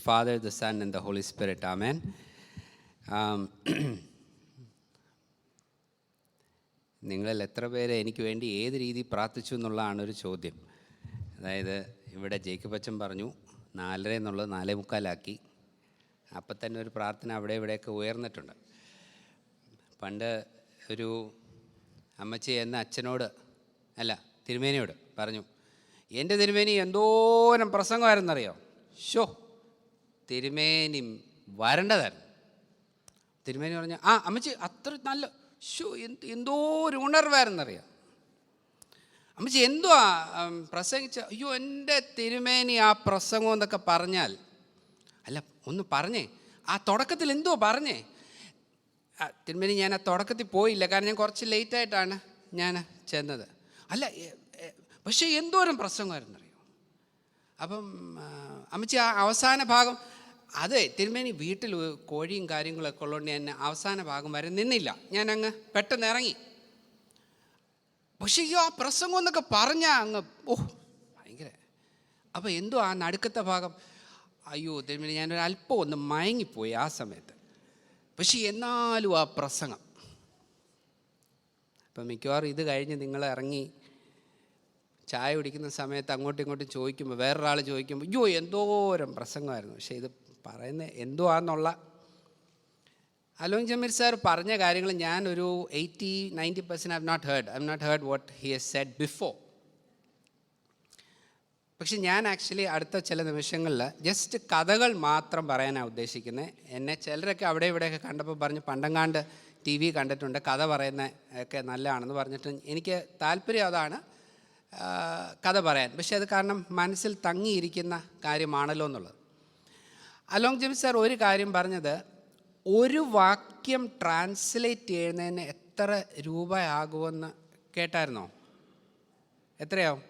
Father, the Son, and the Holy Spirit. Amen. നിങ്ങളിൽ എത്ര പേര് എനിക്ക് വേണ്ടി ഏത് രീതി പ്രാർത്ഥിച്ചു എന്നുള്ളതാണ് ഒരു ചോദ്യം. അതായത് ഇവിടെ ജേക്കബ് അച്ഛൻ പറഞ്ഞു 4:30 എന്നുള്ളത് 4:45 അപ്പം തന്നെ ഒരു പ്രാർത്ഥന അവിടെ ഇവിടെയൊക്കെ ഉയർന്നിട്ടുണ്ട്. പണ്ട് ഒരു അമ്മച്ചി എന്ന അച്ഛനോട് തിരുമേനിയോട് പറഞ്ഞു, എൻ്റെ തിരുമേനി എന്തോരം പ്രസംഗമായിരുന്നറിയോ, തിരുമേനി വരേണ്ടതായിരുന്നു. തിരുമേനി പറഞ്ഞു, അമ്മച്ചി അത്ര നല്ല എന്തോ ഒരു ഉണർവായിരുന്നറിയാം. അമ്മച്ചി എന്തുവാ പ്രസംഗിച്ച, എൻ്റെ തിരുമേനി ആ പ്രസംഗം എന്നൊക്കെ പറഞ്ഞാൽ, ഒന്ന് പറഞ്ഞേ, ആ തുടക്കത്തിൽ എന്തോ പറഞ്ഞേ. തിരുമേനി ഞാൻ ആ തുടക്കത്തിൽ പോയില്ല, കാരണം ഞാൻ കുറച്ച് ലേറ്റായിട്ടാണ് ഞാൻ ചെന്നത്. പക്ഷേ എന്തോരം പ്രസംഗമായിരുന്നറിയോ. അപ്പം അമ്മച്ചി ആ അവസാന ഭാഗം, തിരുമേനി വീട്ടിൽ കോഴിയും കാര്യങ്ങളൊക്കെ ഉള്ളതുകൊണ്ട് ഞാൻ അവസാന ഭാഗം വരെ നിന്നില്ല, ഞാൻ അങ്ങ് പെട്ടെന്ന് ഇറങ്ങി. പക്ഷേ ആ പ്രസംഗം എന്നൊക്കെ പറഞ്ഞാൽ അങ്ങ് ഭയങ്കര. അപ്പോൾ എന്തോ ആ നടുക്കത്തെ ഭാഗം, തിരുമേനി ഞാനൊരു അല്പം ഒന്ന് മയങ്ങിപ്പോയി ആ സമയത്ത്. പക്ഷേ എന്നാലും ആ പ്രസംഗം. അപ്പം മിക്കവാറും ഇത് കഴിഞ്ഞ് നിങ്ങൾ ഇറങ്ങി ചായ കുടിക്കുന്ന സമയത്ത് അങ്ങോട്ടും ഇങ്ങോട്ടും ചോദിക്കുമ്പോൾ, വേറൊരാൾ ചോദിക്കുമ്പോൾ, എന്തോരം പ്രസംഗമായിരുന്നു. പക്ഷേ ഇത് പറയുന്നത് എന്തോ ആണെന്നുള്ള അലോങ് ജമീർ സാർ പറഞ്ഞ കാര്യങ്ങൾ ഞാൻ ഒരു 80-90% I have not heard what he has said before. പക്ഷെ ഞാൻ ആക്ച്വലി അടുത്ത ചില നിമിഷങ്ങളിൽ ജസ്റ്റ് കഥകൾ മാത്രം പറയാനാണ് ഉദ്ദേശിക്കുന്നത്. എന്നെ ചിലരൊക്കെ അവിടെ ഇവിടെയൊക്കെ കണ്ടപ്പോൾ പറഞ്ഞ് പണ്ടങ്ങാണ്ട് TV കണ്ടിട്ടുണ്ട്, കഥ പറയുന്ന ഒക്കെ നല്ലതാണെന്ന് പറഞ്ഞിട്ട് എനിക്ക് താല്പര്യം അതാണ് കഥ പറയാൻ. പക്ഷെ അത് കാരണം മനസ്സിൽ തങ്ങിയിരിക്കുന്ന കാര്യമാണല്ലോ എന്നുള്ളത്. അലോങ് ജമീർ സാർ ഒരു കാര്യം പറഞ്ഞത്, ഒരു വാക്യം ട്രാൻസ്ലേറ്റ് ചെയ്യുന്നതിന് എത്ര രൂപയാകുമെന്ന് കേട്ടായിരുന്നോ? എത്രയാവും?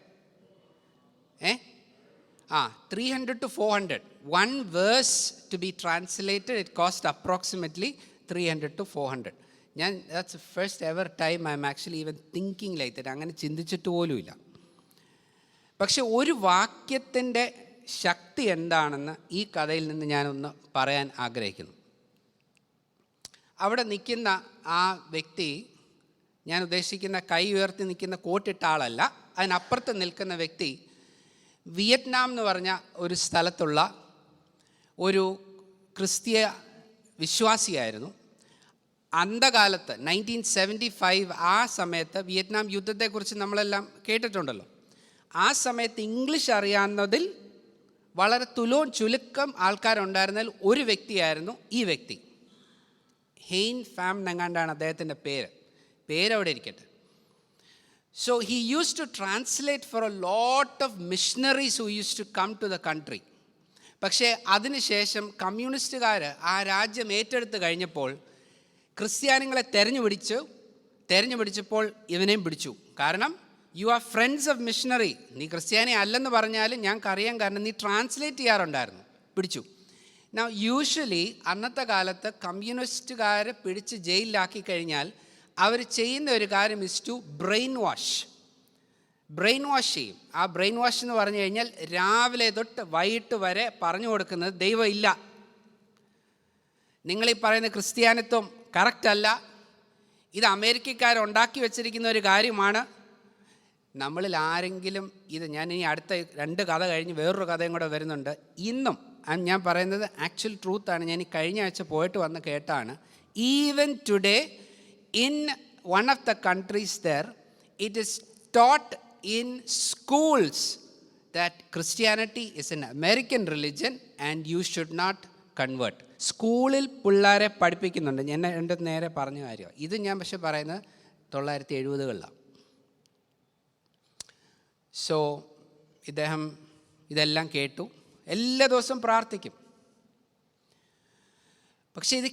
300 to 400. One verse to be translated, it cost approximately 300 to 400. That's the first ever time I'm actually even thinking like that. അങ്ങനെ ചിന്തിച്ചിട്ട് പോലുമില്ല. പക്ഷെ ഒരു വാക്യത്തിൻ്റെ ശക്തി എന്താണെന്ന് ഈ കഥയിൽ നിന്ന് ഞാനൊന്ന് പറയാൻ ആഗ്രഹിക്കുന്നു. അവിടെ നിൽക്കുന്ന ആ വ്യക്തി, ഞാൻ ഉദ്ദേശിക്കുന്ന കൈ ഉയർത്തി നിൽക്കുന്ന കോട്ടിട്ട ആളല്ല, അതിനപ്പുറത്ത് നിൽക്കുന്ന വ്യക്തി വിയറ്റ്നാം എന്ന് പറഞ്ഞ ഒരു സ്ഥലത്തുള്ള ഒരു ക്രിസ്തീയ വിശ്വാസിയായിരുന്നു. അന്ധകാലത്ത് 1975 ആ സമയത്ത് വിയറ്റ്നാം യുദ്ധത്തെക്കുറിച്ച് നമ്മളെല്ലാം കേട്ടിട്ടുണ്ടല്ലോ. ആ സമയത്ത് ഇംഗ്ലീഷ് അറിയാവുന്നതിൽ വളരെ ചുരുക്കം ആൾക്കാരുണ്ടായിരുന്നതിൽ ഒരു വ്യക്തിയായിരുന്നു ഈ വ്യക്തി. ഹെയ്ൻ ഫാം എന്നെങ്ങാണ്ടാണ് അദ്ദേഹത്തിൻ്റെ പേരവിടെ ഇരിക്കട്ടെ. So he used to translate for a lot of missionaries who used to come to the country. പക്ഷേ അതിനുശേഷം കമ്മ്യൂണിസ്റ്റുകാർ ആ രാജ്യം ഏറ്റെടുത്ത് കഴിഞ്ഞപ്പോൾ ക്രിസ്ത്യാനികളെ തെരഞ്ഞുപിടിച്ചപ്പോൾ ഇവനെയും പിടിച്ചു. കാരണം you are friends of missionary, നീ ക്രിസ്ത്യാനി അല്ലെന്ന് പറഞ്ഞാലും ഞങ്ങൾക്കറിയാം, കാരണം നീ ട്രാൻസ്ലേറ്റ് ചെയ്യാറുണ്ടായിരുന്നു. പിടിച്ചു. Now യൂഷ്വലി അന്നത്തെ കാലത്ത് കമ്മ്യൂണിസ്റ്റുകാരെ പിടിച്ച് ജയിലിലാക്കി കഴിഞ്ഞാൽ അവർ ചെയ്യുന്ന ഒരു കാര്യം ഇസ് ടു ബ്രെയിൻ വാഷ് ചെയ്യും. ആ ബ്രെയിൻ വാഷ് എന്ന് പറഞ്ഞു കഴിഞ്ഞാൽ രാവിലെ തൊട്ട് വൈകിട്ട് വരെ പറഞ്ഞു കൊടുക്കുന്നത് ദൈവം ഇല്ല, നിങ്ങളീ പറയുന്ന ക്രിസ്ത്യാനിത്വം കറക്റ്റ് അല്ല, ഇത് അമേരിക്കക്കാരുണ്ടാക്കി വെച്ചിരിക്കുന്ന ഒരു കാര്യമാണ്. നമ്മളിൽ ആരെങ്കിലും ഞാൻ ഇനി അടുത്ത 2 കഥ കഴിഞ്ഞ് വേറൊരു കഥയും കൂടെ വരുന്നുണ്ട്. ഇന്നും ഞാൻ പറയുന്നത് ആക്ച്വൽ ട്രൂത്താണ്. ഞാൻ ഈ കഴിഞ്ഞ ആഴ്ച പോയിട്ട് വന്ന് കേട്ടാണ്. Even today in one of the countries there, it is taught in schools that Christianity is an American religion and you should not convert. സ്കൂളിൽ പിള്ളേരെ പഠിപ്പിക്കുന്നുണ്ട്. ഞാൻ എൻ്റെ നേരെ പറഞ്ഞ കാര്യം ഇത്. ഞാൻ പക്ഷെ പറയുന്നത് 1970-കളിലാണ്. സോ ഇദ്ദേഹം ഇതെല്ലാം കേട്ടു, എല്ലാ ദിവസവും പ്രാർത്ഥിക്കും. പക്ഷെ ഇത്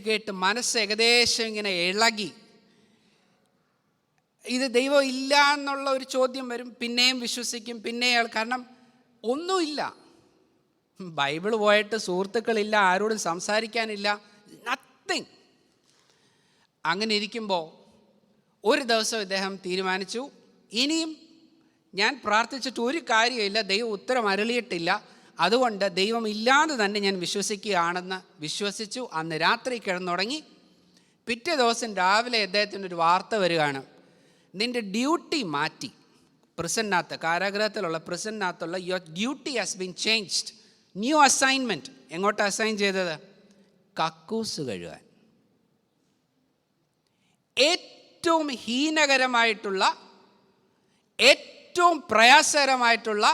കേട്ട് മനസ്സ് ഏകദേശം ഇങ്ങനെ ഇളകി, ഇത് ദൈവം ഇല്ല എന്നുള്ള ഒരു ചോദ്യം വരും. പിന്നെയും വിശ്വസിക്കും, കാരണം ഒന്നുമില്ല, ബൈബിൾ പോയിട്ട് സുഹൃത്തുക്കളില്ല, ആരോടും സംസാരിക്കാനില്ല, നത്തിങ്. അങ്ങനെ ഇരിക്കുമ്പോൾ ഒരു ദിവസം ഇദ്ദേഹം തീരുമാനിച്ചു, ഇനിയും ഞാൻ പ്രാർത്ഥിച്ചിട്ട് ഒരു കാര്യമില്ല, ദൈവം ഉത്തരം അരുളിയിട്ടില്ല, അതുകൊണ്ട് ദൈവം ഇല്ലാതെ തന്നെ ഞാൻ വിശ്വസിക്കുകയാണെന്ന് വിശ്വസിച്ചു. അന്ന് രാത്രി കിടന്നുടങ്ങി. പിറ്റേ ദിവസം രാവിലെ അദ്ദേഹത്തിനൊരു വാർത്ത വരികയാണ്, നിൻ്റെ ഡ്യൂട്ടി മാറ്റി. പ്രിസണിനകത്ത്, കാരാഗ്രഹത്തിലുള്ള പ്രിസണിനകത്തുള്ള your duty has been changed. New assignment. എങ്ങോട്ട് അസൈൻ ചെയ്തത്? കക്കൂസ് കഴുകാൻ. ഏറ്റവും ഹീനകരമായിട്ടുള്ള, ഏറ്റവും പ്രയാസകരമായിട്ടുള്ള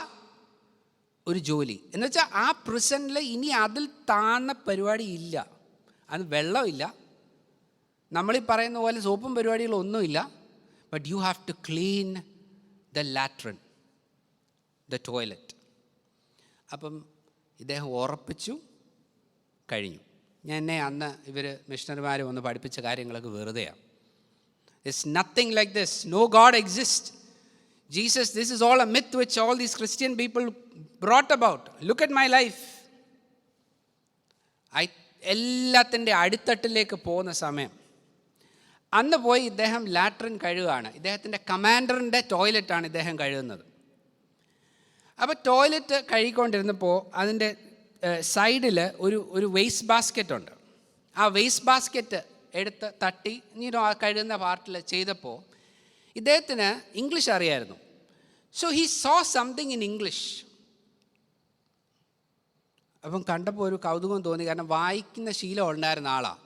ഒരു ജോലി. എന്നുവെച്ചാൽ ആ പ്രിസണിൽ ഇനി അതിൽ താഴ്ന്ന പരിപാടി ഇല്ല. അത് വെള്ളമില്ല, നമ്മളീ പറയുന്ന പോലെ സോപ്പും പരിപാടികളൊന്നുമില്ല. But you have to clean the latrine, the toilet. അപ്പം ഇദ്ദേഹം ഉറപ്പിച്ചു, കഴിഞ്ഞു. എന്നെ അന്ന് ഇവർ മിഷണറിമാർ വന്ന് പഠിപ്പിച്ച കാര്യങ്ങളൊക്കെ വെറുതെയാണ്. It's nothing like this. No god exist. Jesus, this is all a myth which all these Christian people brought about. Look at my life. എല്ലാത്തിൻ്റെ അടിത്തട്ടിലേക്ക് പോകുന്ന സമയം. അന്ന് പോയി ഇദ്ദേഹം ലാട്രിൻ കഴുകുകയാണ്. ഇദ്ദേഹത്തിൻ്റെ കമാൻഡറിൻ്റെ ടോയ്ലറ്റാണ് ഇദ്ദേഹം കഴുകുന്നത്. അപ്പോൾ ടോയ്ലറ്റ് കഴുകിക്കൊണ്ടിരുന്നപ്പോൾ അതിൻ്റെ സൈഡിൽ ഒരു വേസ്റ്റ് ബാസ്ക്കറ്റ് ഉണ്ട്. ആ വേസ്റ്റ് ബാസ്ക്കറ്റ് എടുത്ത് തട്ടി ആ കഴുകുന്ന പാർട്ടിൽ ചെയ്തപ്പോൾ ഇദ്ദേഹത്തിന് ഇംഗ്ലീഷ് അറിയായിരുന്നു. So he so something in English. അപ്പം കണ്ടപ്പോൾ ഒരു കൗതുകം തോന്നി, കാരണം വായിക്കുന്ന ശീലം ഉണ്ടായിരുന്ന ആളാണ്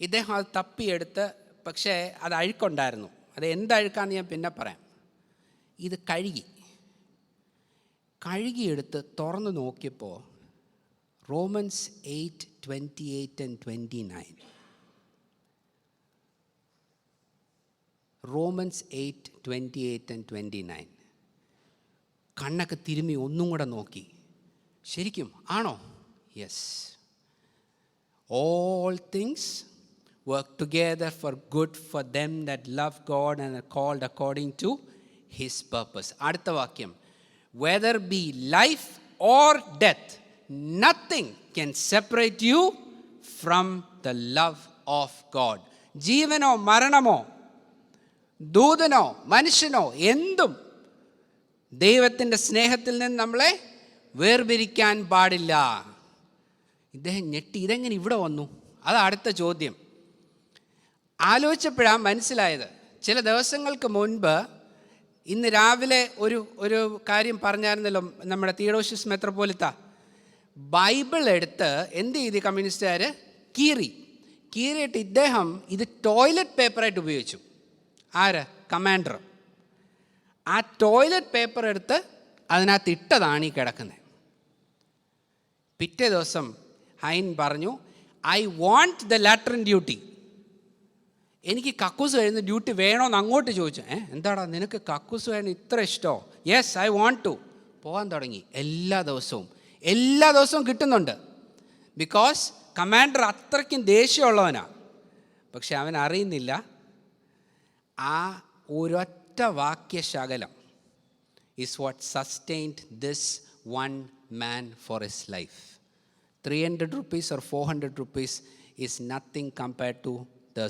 ഇദ്ദേഹം. അത് തപ്പിയെടുത്ത്, പക്ഷേ അത് അഴുക്കുണ്ടായിരുന്നു. അത് എന്തഴുക്കാന്ന് ഞാൻ പിന്നെ പറയാം. ഇത് കഴുകിയെടുത്ത് തുറന്ന് നോക്കിയപ്പോൾ റോമൻസ് 8:28 and 29. Romance 8:28 and 29. കണ്ണൊക്കെ തിരുമ്മി ഒന്നും കൂടെ നോക്കി. ശരിക്കും ആണോ? Yes. All things work together for good for them that love God and are called according to his purpose. അടുത്ത വാക്യം, whether be life or death, nothing can separate you from the love of God. ജീവനോ മരണമോ ദൂതനോ മനുഷ്യനോ എന്തും ദൈവത്തിൻ്റെ സ്നേഹത്തിൽ നിന്ന് നമ്മളെ വേർപിരിക്കാൻ പാടില്ല. ഇദ്ദേഹം ഞെട്ടി, ഇതെങ്ങനെ ഇവിടെ വന്നു? അത് അടുത്ത ചോദ്യം. ആലോചിച്ചപ്പോഴാണ് മനസ്സിലായത്. ചില ദിവസങ്ങൾക്ക് മുൻപ്, ഇന്ന് രാവിലെ ഒരു കാര്യം പറഞ്ഞായിരുന്നല്ലോ നമ്മുടെ തിയോഡോഷ്യസ് മെത്രോപ്പൊലീത്ത. ബൈബിൾ എടുത്ത് എന്ത് ചെയ്ത് കമ്മ്യൂണിസ്റ്റുകാർ? കീറിയിട്ട് ഇദ്ദേഹം ഇത് ടോയ്ലറ്റ് പേപ്പറായിട്ട് ഉപയോഗിച്ചു. ആര്? കമാൻഡർ. ആ ടോയ്ലറ്റ് പേപ്പർ എടുത്ത് അതിനകത്ത് ഇട്ടതാണ് ഈ കിടക്കുന്നത്. പിറ്റേ ദിവസം ഹൈൻ പറഞ്ഞു, I want the latrine duty. എനിക്ക് കക്കൂസ് കഴിയുന്ന ഡ്യൂട്ടി വേണോന്ന് അങ്ങോട്ട് ചോദിച്ചു. എന്താടാ നിനക്ക് കക്കൂസ് വേണം ഇത്ര ഇഷ്ടമോ? Yes, I want to. പോകാൻ തുടങ്ങി. എല്ലാ ദിവസവും കിട്ടുന്നുണ്ട്. ബിക്കോസ് കമാൻഡർ അത്രയ്ക്കും ദേഷ്യമുള്ളവനാണ്. പക്ഷെ അവൻ അറിയുന്നില്ല, ആ ഒരൊറ്റ വാക്യശകലം is what sustained this one man for his life. 300 rupees or 400 rupees is nothing compared to the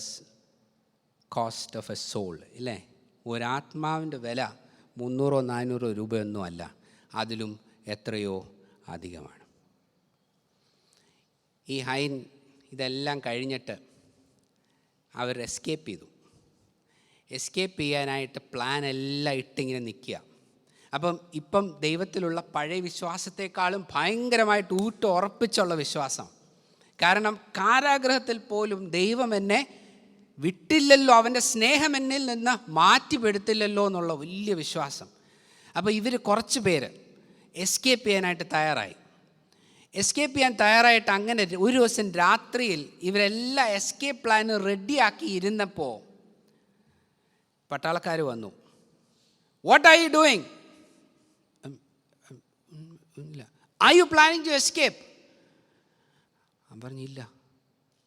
cost of a soul. ഇല്ലേ? ഒരാത്മാവിൻ്റെ വില 300-400 രൂപയൊന്നും അല്ല, അതിലും എത്രയോ അധികമാണ്. ഈ ഹൈൻ ഇതെല്ലാം കഴിഞ്ഞിട്ട് അവർ എസ്കേപ്പ് ചെയ്യാനായിട്ട് പ്ലാൻ എല്ലാം ഇട്ടിങ്ങനെ നിൽക്കുക. ഇപ്പം ദൈവത്തിലുള്ള പഴയ വിശ്വാസത്തെക്കാളും ഭയങ്കരമായിട്ട് ഉറപ്പിച്ചുള്ള വിശ്വാസം. കാരണം കാരാഗ്രഹത്തിൽ പോലും ദൈവം എന്നെ വിട്ടില്ലല്ലോ, അവൻ്റെ സ്നേഹം എന്നിൽ നിന്ന് മാറ്റിപ്പെടുത്തില്ലല്ലോ എന്നുള്ള വലിയ വിശ്വാസം. ഇവർ കുറച്ച് പേര് എസ്കേപ്പ് ചെയ്യാനായിട്ട് തയ്യാറായിട്ട് അങ്ങനെ ഒരു ദിവസം രാത്രിയിൽ ഇവരെല്ലാം എസ്കേപ്പ് പ്ലാൻ റെഡിയാക്കി ഇരുന്നപ്പോൾ പട്ടാളക്കാർ വന്നു. What are you doing? ഇല്ല. Are you planning to escape? പറഞ്ഞില്ല,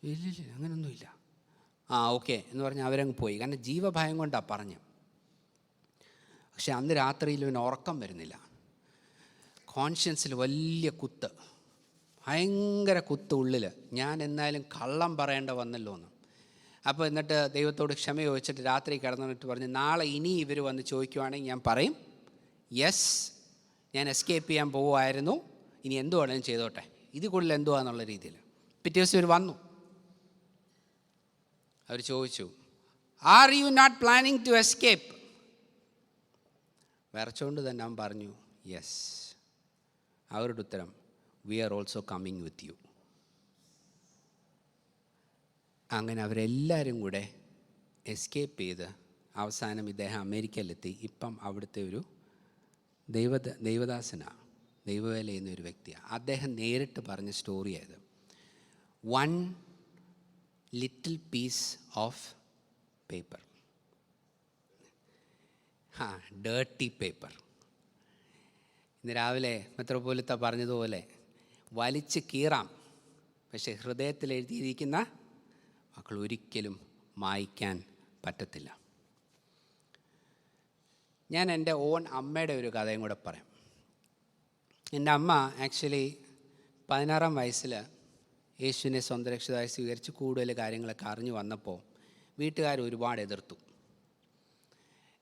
ഇല്ല അങ്ങനൊന്നുമില്ല. ഓക്കെ എന്ന് പറഞ്ഞ് അവരങ്ങ് പോയി. കാരണം ജീവഭയം കൊണ്ടാണ് പറഞ്ഞു. പക്ഷെ അന്ന് രാത്രിയിൽ ഇവന് ഉറക്കം വരുന്നില്ല. കോൺഷ്യൻസിൽ വലിയ കുത്ത്, ഭയങ്കര കുത്ത് ഉള്ളിൽ. ഞാൻ എന്നാലും കള്ളം പറയേണ്ട വന്നല്ലോ എന്ന്. എന്നിട്ട് ദൈവത്തോട് ക്ഷമ ചോദിച്ചിട്ട് രാത്രി കിടന്നിട്ട് പറഞ്ഞ്, നാളെ ഇനി ഇവർ വന്ന് ചോദിക്കുവാണെങ്കിൽ ഞാൻ പറയും, യെസ് ഞാൻ എസ്കേപ്പ് ചെയ്യാൻ പോവുമായിരുന്നു, ഇനി എന്തു വേണമെങ്കിലും ചെയ്തോട്ടെ, ഇത് കൂടുതൽ എന്തുവാന്നുള്ള രീതിയിൽ. പിറ്റേ ദിവസം ഇവർ വന്നു. അവർ ചോദിച്ചു, are you not planning to escape? വിറച്ചുകൊണ്ട് തന്നെ അവൻ പറഞ്ഞു, യെസ്. അവരുടെ ഉത്തരം, we are also coming with you. അങ്ങനെ അവരെല്ലാവരും കൂടെ എസ്കേപ്പ് ചെയ്ത് അവസാനം ഇദ്ദേഹം അമേരിക്കയിലെത്തി. ഇപ്പം അവിടുത്തെ ഒരു ദൈവദാസനാണ്, ദൈവവേല ചെയ്യുന്ന ഒരു വ്യക്തിയാണ്. അദ്ദേഹം നേരിട്ട് പറഞ്ഞ സ്റ്റോറിയായത്. 1 little piece of paper, dirty paper. ഇന്ന് രാവിലെ മെത്രോപൊലിത്ത പറഞ്ഞതുപോലെ വലിച്ച് കീറാം, പക്ഷേ ഹൃദയത്തിൽ എഴുതിയിരിക്കുന്ന മക്കൾ ഒരിക്കലും മായ്ക്കാൻ പറ്റത്തില്ല. ഞാൻ എൻ്റെ അമ്മയുടെ ഒരു കഥയും കൂടെ പറയാം. എൻ്റെ അമ്മ ആക്ച്വലി 16-ാം വയസ്സിൽ യേശുവിനെ സ്വന്തം രക്ഷിതാവായി സ്വീകരിച്ച് കൂടുതൽ കാര്യങ്ങളൊക്കെ അറിഞ്ഞു വന്നപ്പോൾ വീട്ടുകാർ ഒരുപാട്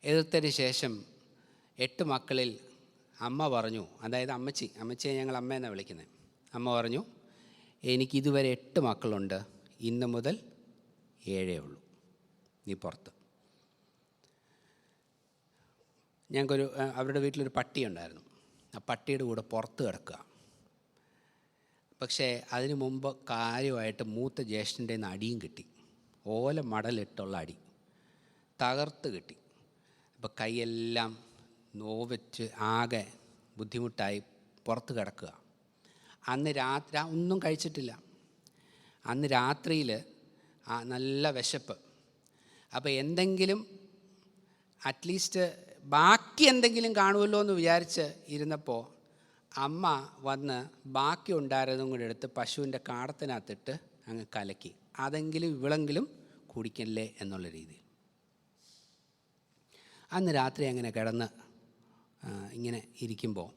എതിർത്തതിന് ശേഷം 8 മക്കളിൽ അമ്മ പറഞ്ഞു, അതായത് അമ്മച്ചിയെ ഞങ്ങൾ അമ്മയെന്നാണ് വിളിക്കുന്നത്. അമ്മ പറഞ്ഞു, എനിക്കിതുവരെ 8 മക്കളുണ്ട്, ഇന്ന് മുതൽ 7 ഉള്ളൂ, നീ പുറത്ത്. ഞങ്ങൾക്കൊരു അവരുടെ വീട്ടിലൊരു പട്ടിയുണ്ടായിരുന്നു. ആ പട്ടിയുടെ കൂടെ പുറത്ത് കിടക്കുക. പക്ഷേ അതിനു മുമ്പ് കാര്യമായിട്ട് മൂത്ത ജ്യേഷ്ഠൻ്റെ നിന്ന് അടിയും കിട്ടി. ഓല മടലിട്ടുള്ള അടി തകർത്ത് കിട്ടി. അപ്പോൾ കൈയെല്ലാം നോവച്ച് ആകെ ബുദ്ധിമുട്ടായി പുറത്ത് കിടക്കുക. അന്ന് രാത്രി ഒന്നും കഴിച്ചിട്ടില്ല. അന്ന് രാത്രിയിൽ നല്ല വിശപ്പ്. അപ്പോൾ എന്തെങ്കിലും അറ്റ്ലീസ്റ്റ് ബാക്കി എന്തെങ്കിലും കാണുമല്ലോ എന്ന് വിചാരിച്ച് ഇരുന്നപ്പോൾ അമ്മ വന്ന് ബാക്കി ഉണ്ടായിരുന്നതും കൂടെ എടുത്ത് പശുവിൻ്റെ കാടത്തിനകത്തിട്ട് അങ്ങ് കലക്കി. അതെങ്കിലും ഇവളെങ്കിലും കുടിക്കല്ലേ എന്നുള്ള രീതിയിൽ. അന്ന് രാത്രി അങ്ങനെ കിടന്ന് ഇങ്ങനെ ഇരിക്കുമ്പോൾ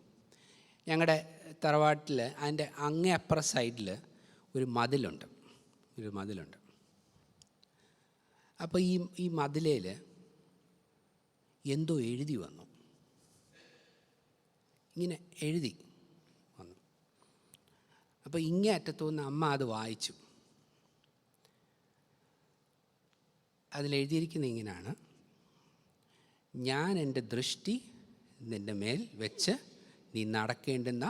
ഞങ്ങളുടെ തറവാട്ടിൽ അതിൻ്റെ അങ്ങേ അപ്പുറ സൈഡിൽ ഒരു മതിലുണ്ട്. അപ്പോൾ ഈ മതിലേൽ എന്തോ എഴുതി വന്നു. ഇങ്ങനെ എഴുതി വന്നു. അപ്പോൾ ഇങ്ങേ അറ്റത്തുനിന്ന് അമ്മ അത് വായിച്ചു. അതിലെഴുതിയിരിക്കുന്നത് ഇങ്ങനെയാണ്: ഞാൻ എൻ്റെ ദൃഷ്ടി നിൻ്റെ മേൽ വെച്ച് നീ നടക്കേണ്ടുന്ന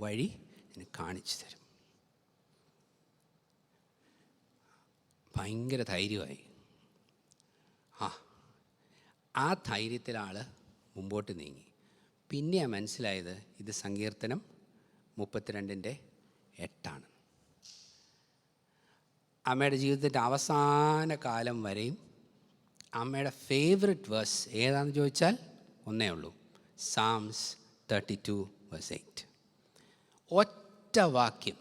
വഴി ഞാൻ കാണിച്ചു തരും. ഭയങ്കര ധൈര്യമായി. ആ ധൈര്യത്തിൽ ആൾ മുമ്പോട്ട് നീങ്ങി. പിന്നെയാണ് മനസ്സിലായത് ഇത് സങ്കീർത്തനം 32:8. അമ്മയുടെ ജീവിതത്തിൻ്റെ അവസാന കാലം വരെയും അമ്മയുടെ ഫേവററ്റ് വേഴ്സ് ഏതാണെന്ന് ചോദിച്ചാൽ ഒന്നേ ഉള്ളൂ, സാംസ് 32:8. ഒറ്റ വാക്യം.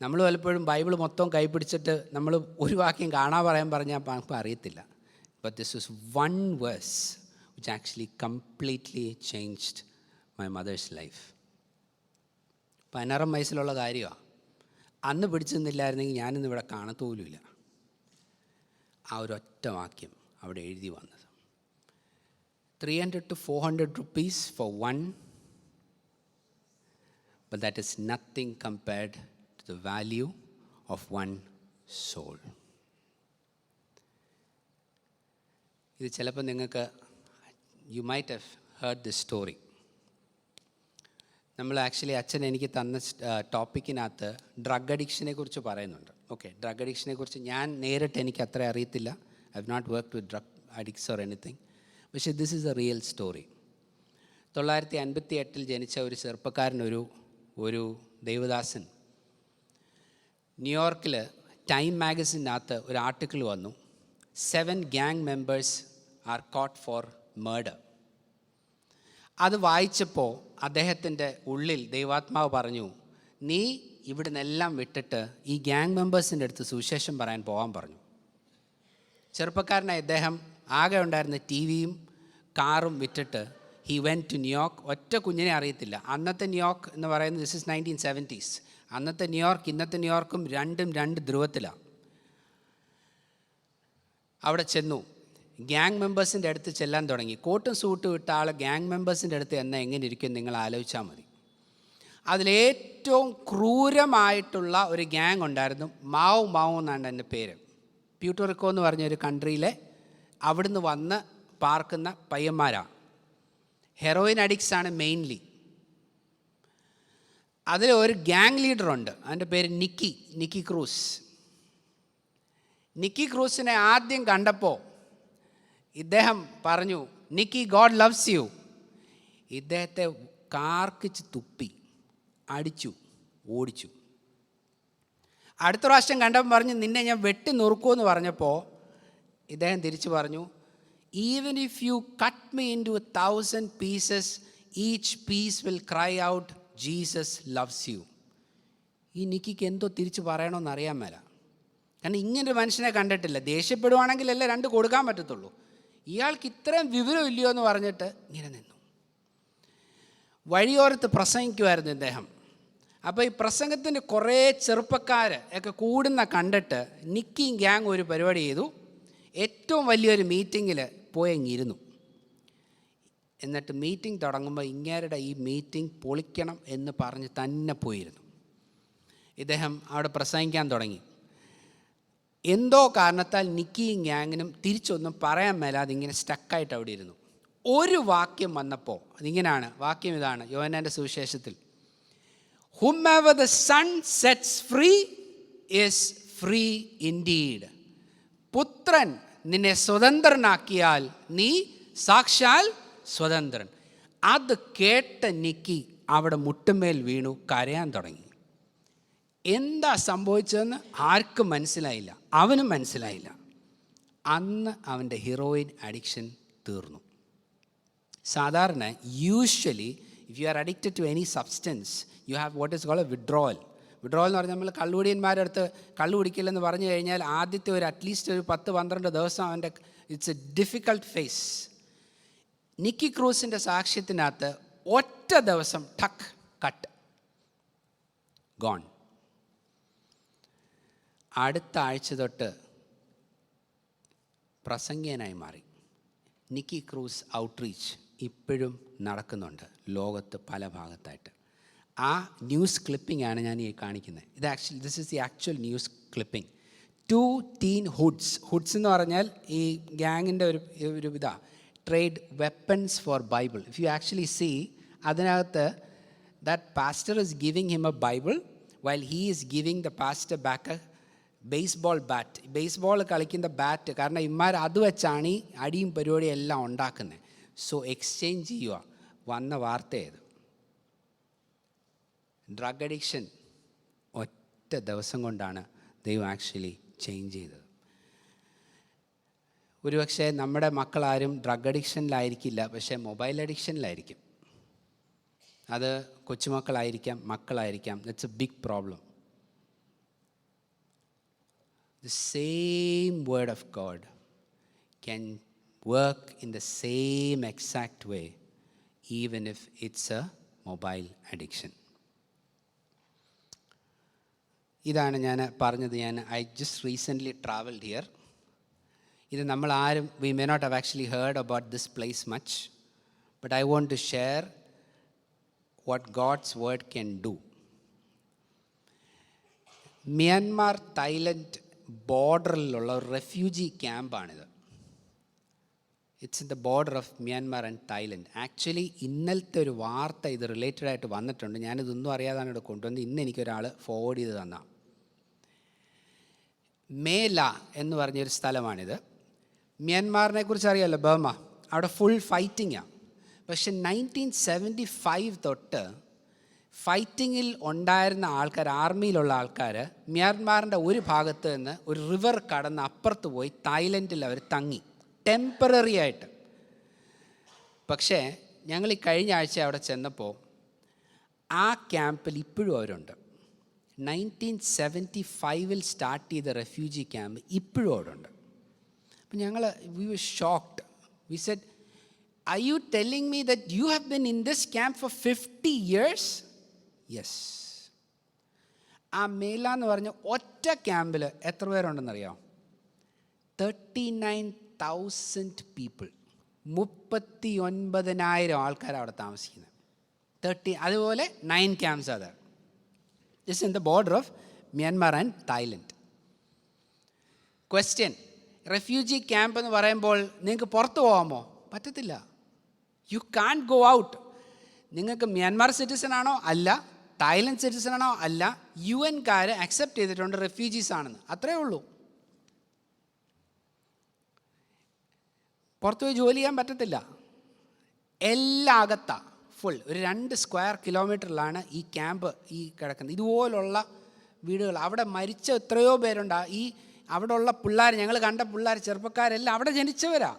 നമ്മൾ പലപ്പോഴും ബൈബിൾ മൊത്തം കൈപിടിച്ചിട്ട് നമ്മൾ ഒരു വാക്യം കാണാൻ പറഞ്ഞാൽ നമുക്ക് അറിയത്തില്ല. But this was one verse which actually completely changed my mother's life. 16 വയസ്സിലുള്ള കാര്യമാണ്. അന്ന് പിടിച്ചു നിന്നില്ലായിരുന്നെങ്കിൽ ഞാനിന്ന് ഇവിടെ കാണത്തോലുമില്ല. ആ ഒരൊറ്റ വാക്യം അവിടെ എഴുതി വന്നത്. 300 to 400 rupees for one, but that is nothing compared to the value of one soul. ഇത് ചിലപ്പോൾ നിങ്ങൾക്ക് you might have heard this story. നമ്മൾ ആക്ച്വലി അച്ഛൻ എനിക്ക് തന്ന ടോപ്പിക്കിനകത്ത് ഡ്രഗ് അഡിക്ഷനെ കുറിച്ച് പറയുന്നുണ്ട്. ഓക്കെ, ഡ്രഗ് അഡിക്ഷനെ കുറിച്ച് ഞാൻ നേരിട്ട് എനിക്ക് അത്ര അറിയത്തില്ല. I have not worked with drug addicts or anything. പക്ഷേ this is a real story. 1958 ജനിച്ച ഒരു ചെറുപ്പക്കാരൻ, ഒരു ദൈവദാസൻ, ന്യൂയോർക്കിൽ ടൈം മാഗസിനകത്ത് ഒരു ആർട്ടിക്കിൾ വന്നു, 7 gang members are caught for murder. അത് വായിച്ചപ്പോൾ അദ്ദേഹത്തിൻ്റെ ഉള്ളിൽ ദൈവാത്മാവ് പറഞ്ഞു, നീ ഇവിടെ നിന്നെല്ലാം വിട്ടിട്ട് ഈ ഗ്യാങ് മെമ്പേഴ്സിൻ്റെ അടുത്ത് സുവിശേഷം പറയാൻ പോകാൻ പറഞ്ഞു. ചെറുപ്പക്കാരനായ ഇദ്ദേഹം ആകെ ഉണ്ടായിരുന്ന ടിവിയും കാറും വിറ്റിട്ട് ഹി വെൻറ്റ് ടു ന്യൂയോർക്ക്. ഒറ്റ കുഞ്ഞിനെ അറിയത്തില്ല. അന്നത്തെ ന്യൂയോർക്ക് എന്ന് പറയുന്നത് ദിസ് ഇസ് 1970s. അന്നത്തെ ന്യൂയോർക്ക് ഇന്നത്തെ ന്യൂയോർക്കും രണ്ടും 2 ധ്രുവത്തിലാണ്. അവിടെ ചെന്നു. ഗ്യാങ് മെമ്പേഴ്സിൻ്റെ അടുത്ത് ചെല്ലാൻ തുടങ്ങി. കോട്ടും സൂട്ടും ഇട്ട ആൾ ഗ്യാങ് മെമ്പേഴ്സിൻ്റെ അടുത്ത് എന്നാൽ എങ്ങനെ ഇരിക്കും നിങ്ങൾ ആലോചിച്ചാൽ മതി. അതിലേറ്റവും ക്രൂരമായിട്ടുള്ള ഒരു ഗ്യാങ് ഉണ്ടായിരുന്നു. മാവ് എന്നാണ് എൻ്റെ പേര്. പ്യൂട്ടോറിക്കോ എന്ന് പറഞ്ഞൊരു കൺട്രിയിലെ അവിടുന്ന് വന്ന് പാർക്കുന്ന പയ്യന്മാരാണ്. Heroin അഡിക്ട്സാണ് mainly. അതിൽ ഒരു ഗ്യാങ് ലീഡറുണ്ട്, അതിൻ്റെ പേര് നിക്കി ക്രൂസ്. നിക്കി ക്രൂസിനെ ആദ്യം കണ്ടപ്പോൾ ഇദ്ദേഹം പറഞ്ഞു, നിക്കി, ഗോഡ് ലവ്സ് യു. ഇദ്ദേഹത്തെ കാർക്കിച്ച് തുപ്പി, അടിച്ചു, ഓടിച്ചു. അടുത്ത പ്രാവശ്യം കണ്ടപ്പോൾ പറഞ്ഞു, നിന്നെ ഞാൻ വെട്ടി നുറുക്കുമെന്ന് പറഞ്ഞപ്പോൾ ഇദ്ദേഹം തിരിച്ചു പറഞ്ഞു, even if you cut me into 1,000 pieces, each piece will cry out Jesus loves you. ഈ നിക്കിക്ക് എന്തോ തിരിച്ച് പറയണമെന്ന് അറിയാൻ മേല. കാരണം ഇങ്ങനൊരു മനുഷ്യനെ കണ്ടിട്ടില്ല. ദേഷ്യപ്പെടുവാണെങ്കിലല്ലേ 2 കൊടുക്കാൻ പറ്റത്തുള്ളൂ. ഇയാൾക്ക് ഇത്രയും വിവരം ഇല്ലയോ എന്ന് പറഞ്ഞിട്ട് ഇങ്ങനെ നിന്നു. വഴിയോരത്ത് പ്രസംഗിക്കുമായിരുന്നു ഇദ്ദേഹം. അപ്പോൾ ഈ പ്രസംഗത്തിൻ്റെ കുറേ ചെറുപ്പക്കാർ ഒക്കെ കൂടുന്ന കണ്ടിട്ട് നിക്കിയും ഗ്യാങ് ഒരു പരിപാടി ചെയ്തു. ഏറ്റവും വലിയൊരു മീറ്റിങ്ങിൽ പോയങ്ങിരുന്നു. എന്നിട്ട് മീറ്റിംഗ് തുടങ്ങുമ്പോൾ ഇങ്ങേരുടെ ഈ മീറ്റിംഗ് പൊളിക്കണം എന്ന് പറഞ്ഞ് തന്നെ പോയിരുന്നു. ഇദ്ദേഹം അവിടെ പ്രസംഗിക്കാൻ തുടങ്ങി. എന്തോ കാരണത്താൽ നിക്കിയും ഗ്യാങ്ങിനും തിരിച്ചൊന്നും പറയാൻ മേലാതെ ഇങ്ങനെ സ്റ്റക്കായിട്ട് അവിടെ ഇരുന്നു. ഒരു വാക്യം വന്നപ്പോൾ അതിങ്ങനെയാണ്, വാക്യം ഇതാണ്, യോഹന്നാൻ്റെ സുവിശേഷത്തിൽ, whomever the son sets free is free indeed. പുത്രൻ നിന്നെ സ്വതന്ത്രനാക്കിയാൽ നീ സാക്ഷാൽ സ്വതന്ത്രൻ. അത് കേട്ട നിക്കി അവിടെ മുട്ടുമേൽ വീണു കരയാൻ തുടങ്ങി. എന്താ സംഭവിച്ചതെന്ന് ആർക്കും മനസ്സിലായില്ല, അവനും മനസ്സിലായില്ല. അന്ന് അവൻ്റെ ഹീറോയിൻ അഡിക്ഷൻ തീർന്നു. സാധാരണ usually if you are addicted to any substance you have what is called withdrawal. Withdrawal എന്ന് പറഞ്ഞാൽ നമ്മൾ കള്ളുകുടിയന്മാരുടെ അടുത്ത് കള്ളു കുടിക്കില്ലെന്ന് പറഞ്ഞു കഴിഞ്ഞാൽ ആദ്യത്തെ ഒരു അറ്റ്ലീസ്റ്റ് ഒരു 10-12 ദിവസം അവൻ്റെ it's a difficult phase. Nicky ക്രൂസിൻ്റെ സാക്ഷ്യത്തിനകത്ത് ഒറ്റ ദിവസം ടക്ക് കട്ട് ഗോൺ. അടുത്ത ആഴ്ച തൊട്ട് പ്രസംഗിയനായി മാറി. നിക്കി ക്രൂസ് ഔട്ട്റീച്ച് ഇപ്പോഴും നടക്കുന്നുണ്ട് ലോകത്ത് പല ഭാഗത്തായിട്ട്. ആ ന്യൂസ് ക്ലിപ്പിംഗ് ആണ് ഞാൻ ഈ കാണിക്കുന്നത്. This is the actual news clipping. 2 teen hoods എന്ന് പറഞ്ഞാൽ ഈ ഗ്യാങ്ങിൻ്റെ ഒരു ഇതാ, trade weapons for Bible. If you actually see, അതിനകത്ത് that pastor is giving him a Bible while he is giving the pastor back a baseball bat. Baseball കളിക്കുന്ന bat, കാരണം ഇമാർ അത് വെച്ചാണ് ഈ അടിയും പരിപാടിയും എല്ലാം ഉണ്ടാക്കുന്നത്. സോ എക്സ്ചേഞ്ച് ചെയ്യുക. വന്ന വാർത്തയത് ഡ്രഗ് അഡിക്ഷൻ ഒറ്റ ദിവസം കൊണ്ടാണ് ദൈവം ആക്ച്വലി ചേഞ്ച് ചെയ്തത്. ഒരുപക്ഷെ നമ്മുടെ മക്കളാരും ഡ്രഗ് അഡിക്ഷനിലായിരിക്കില്ല, പക്ഷേ മൊബൈൽ അഡിക്ഷനിലായിരിക്കും. അത് കൊച്ചുമക്കളായിരിക്കാം, മക്കളായിരിക്കാം. That's a big problem. The same word of God can work in the same exact way even if it's a mobile addiction. ഇതാണ് ഞാൻ പറഞ്ഞത്. I just recently traveled here. ഇത് നമ്മൾ ആരും we may not have actually heard about this place much, but I want to share what God's word can do. Myanmar Thailand ബോർഡറിലുള്ള ഒരു refugee ക്യാമ്പാണിത്. It's in the border of Myanmar and Thailand. Actually ഇന്നലത്തെ ഒരു വാർത്ത ഇത് related ആയിട്ട് വന്നിട്ടുണ്ട്. ഞാനിതൊന്നും അറിയാതാണ് ഇവിടെ കൊണ്ടുവന്ന് ഇന്ന് എനിക്കൊരാൾ ഫോർവേഡ് ചെയ്ത് തന്ന. മേല എന്ന് പറഞ്ഞൊരു സ്ഥലമാണിത്. മ്യാൻമാറിനെ കുറിച്ച് അറിയാമല്ലോ, ബർമ. അവിടെ ഫുൾ ഫൈറ്റിങ്ങാണ്. പക്ഷെ 1975 തൊട്ട് ഫൈറ്റിങ്ങിൽ ഉണ്ടായിരുന്ന ആൾക്കാർ, ആർമിയിലുള്ള ആൾക്കാർ മ്യാൻമാറിൻ്റെ ഒരു ഭാഗത്ത് നിന്ന് ഒരു റിവർ കടന്ന് അപ്പുറത്ത് പോയി തായ്ലൻഡിൽ അവർ തങ്ങി ടെമ്പററി ആയിട്ട്. പക്ഷേ ഞങ്ങൾ ഈ കഴിഞ്ഞ ആഴ്ച അവിടെ ചെന്നപ്പോൾ ആ ക്യാമ്പിൽ ഇപ്പോഴും അവരുണ്ട്. 1975 സ്റ്റാർട്ട് ചെയ്ത റെഫ്യൂജി ക്യാമ്പ് ഇപ്പോഴും അവിടെ ഉണ്ട്. അപ്പം ഞങ്ങൾ we were shocked. We said, are you telling me that you have been in this camp for 50 years? Yes. ആ മേല എന്ന് പറഞ്ഞ ഒറ്റ ക്യാമ്പിൽ എത്ര പേരുണ്ടെന്നറിയാം? 39,000 പീപ്പിൾ. 39,000 ആൾക്കാർ അവിടെ താമസിക്കുന്നത്. 13, അതുപോലെ 9 camps are there. This is in the border of Myanmar and Thailand. Question: refugee camp എന്ന് പറയുമ്പോൾ നിങ്ങൾക്ക് പുറത്ത് പോകാമോ? പറ്റത്തില്ല. You can go out. നിങ്ങൾക്ക് മ്യാൻമാർ സിറ്റിസൺ ആണോ? അല്ല. തായ്ലൻഡ് സിറ്റിസൺ ആണോ? അല്ല. UN-കാർ അക്സെപ്റ്റ് ചെയ്തിട്ടുണ്ട് റെഫ്യൂജീസ് ആണെന്ന്, അത്രേ ഉള്ളൂ. പുറത്ത് പോയി ജോലി ചെയ്യാൻ പറ്റത്തില്ല. എല്ലാം അകത്താ, ഫുൾ. ഒരു 2 സ്ക്വയർ കിലോമീറ്ററിലാണ് ഈ ക്യാമ്പ് ഈ കിടക്കുന്നത്. ഇതുപോലുള്ള വീടുകൾ. അവിടെ മരിച്ച എത്രയോ പേരുണ്ട്. അവിടെ ഉള്ള പിള്ളേർ, ഞങ്ങൾ കണ്ട പിള്ളേർ, ചെറുപ്പക്കാരെല്ലാം അവിടെ ജനിച്ചവരാ.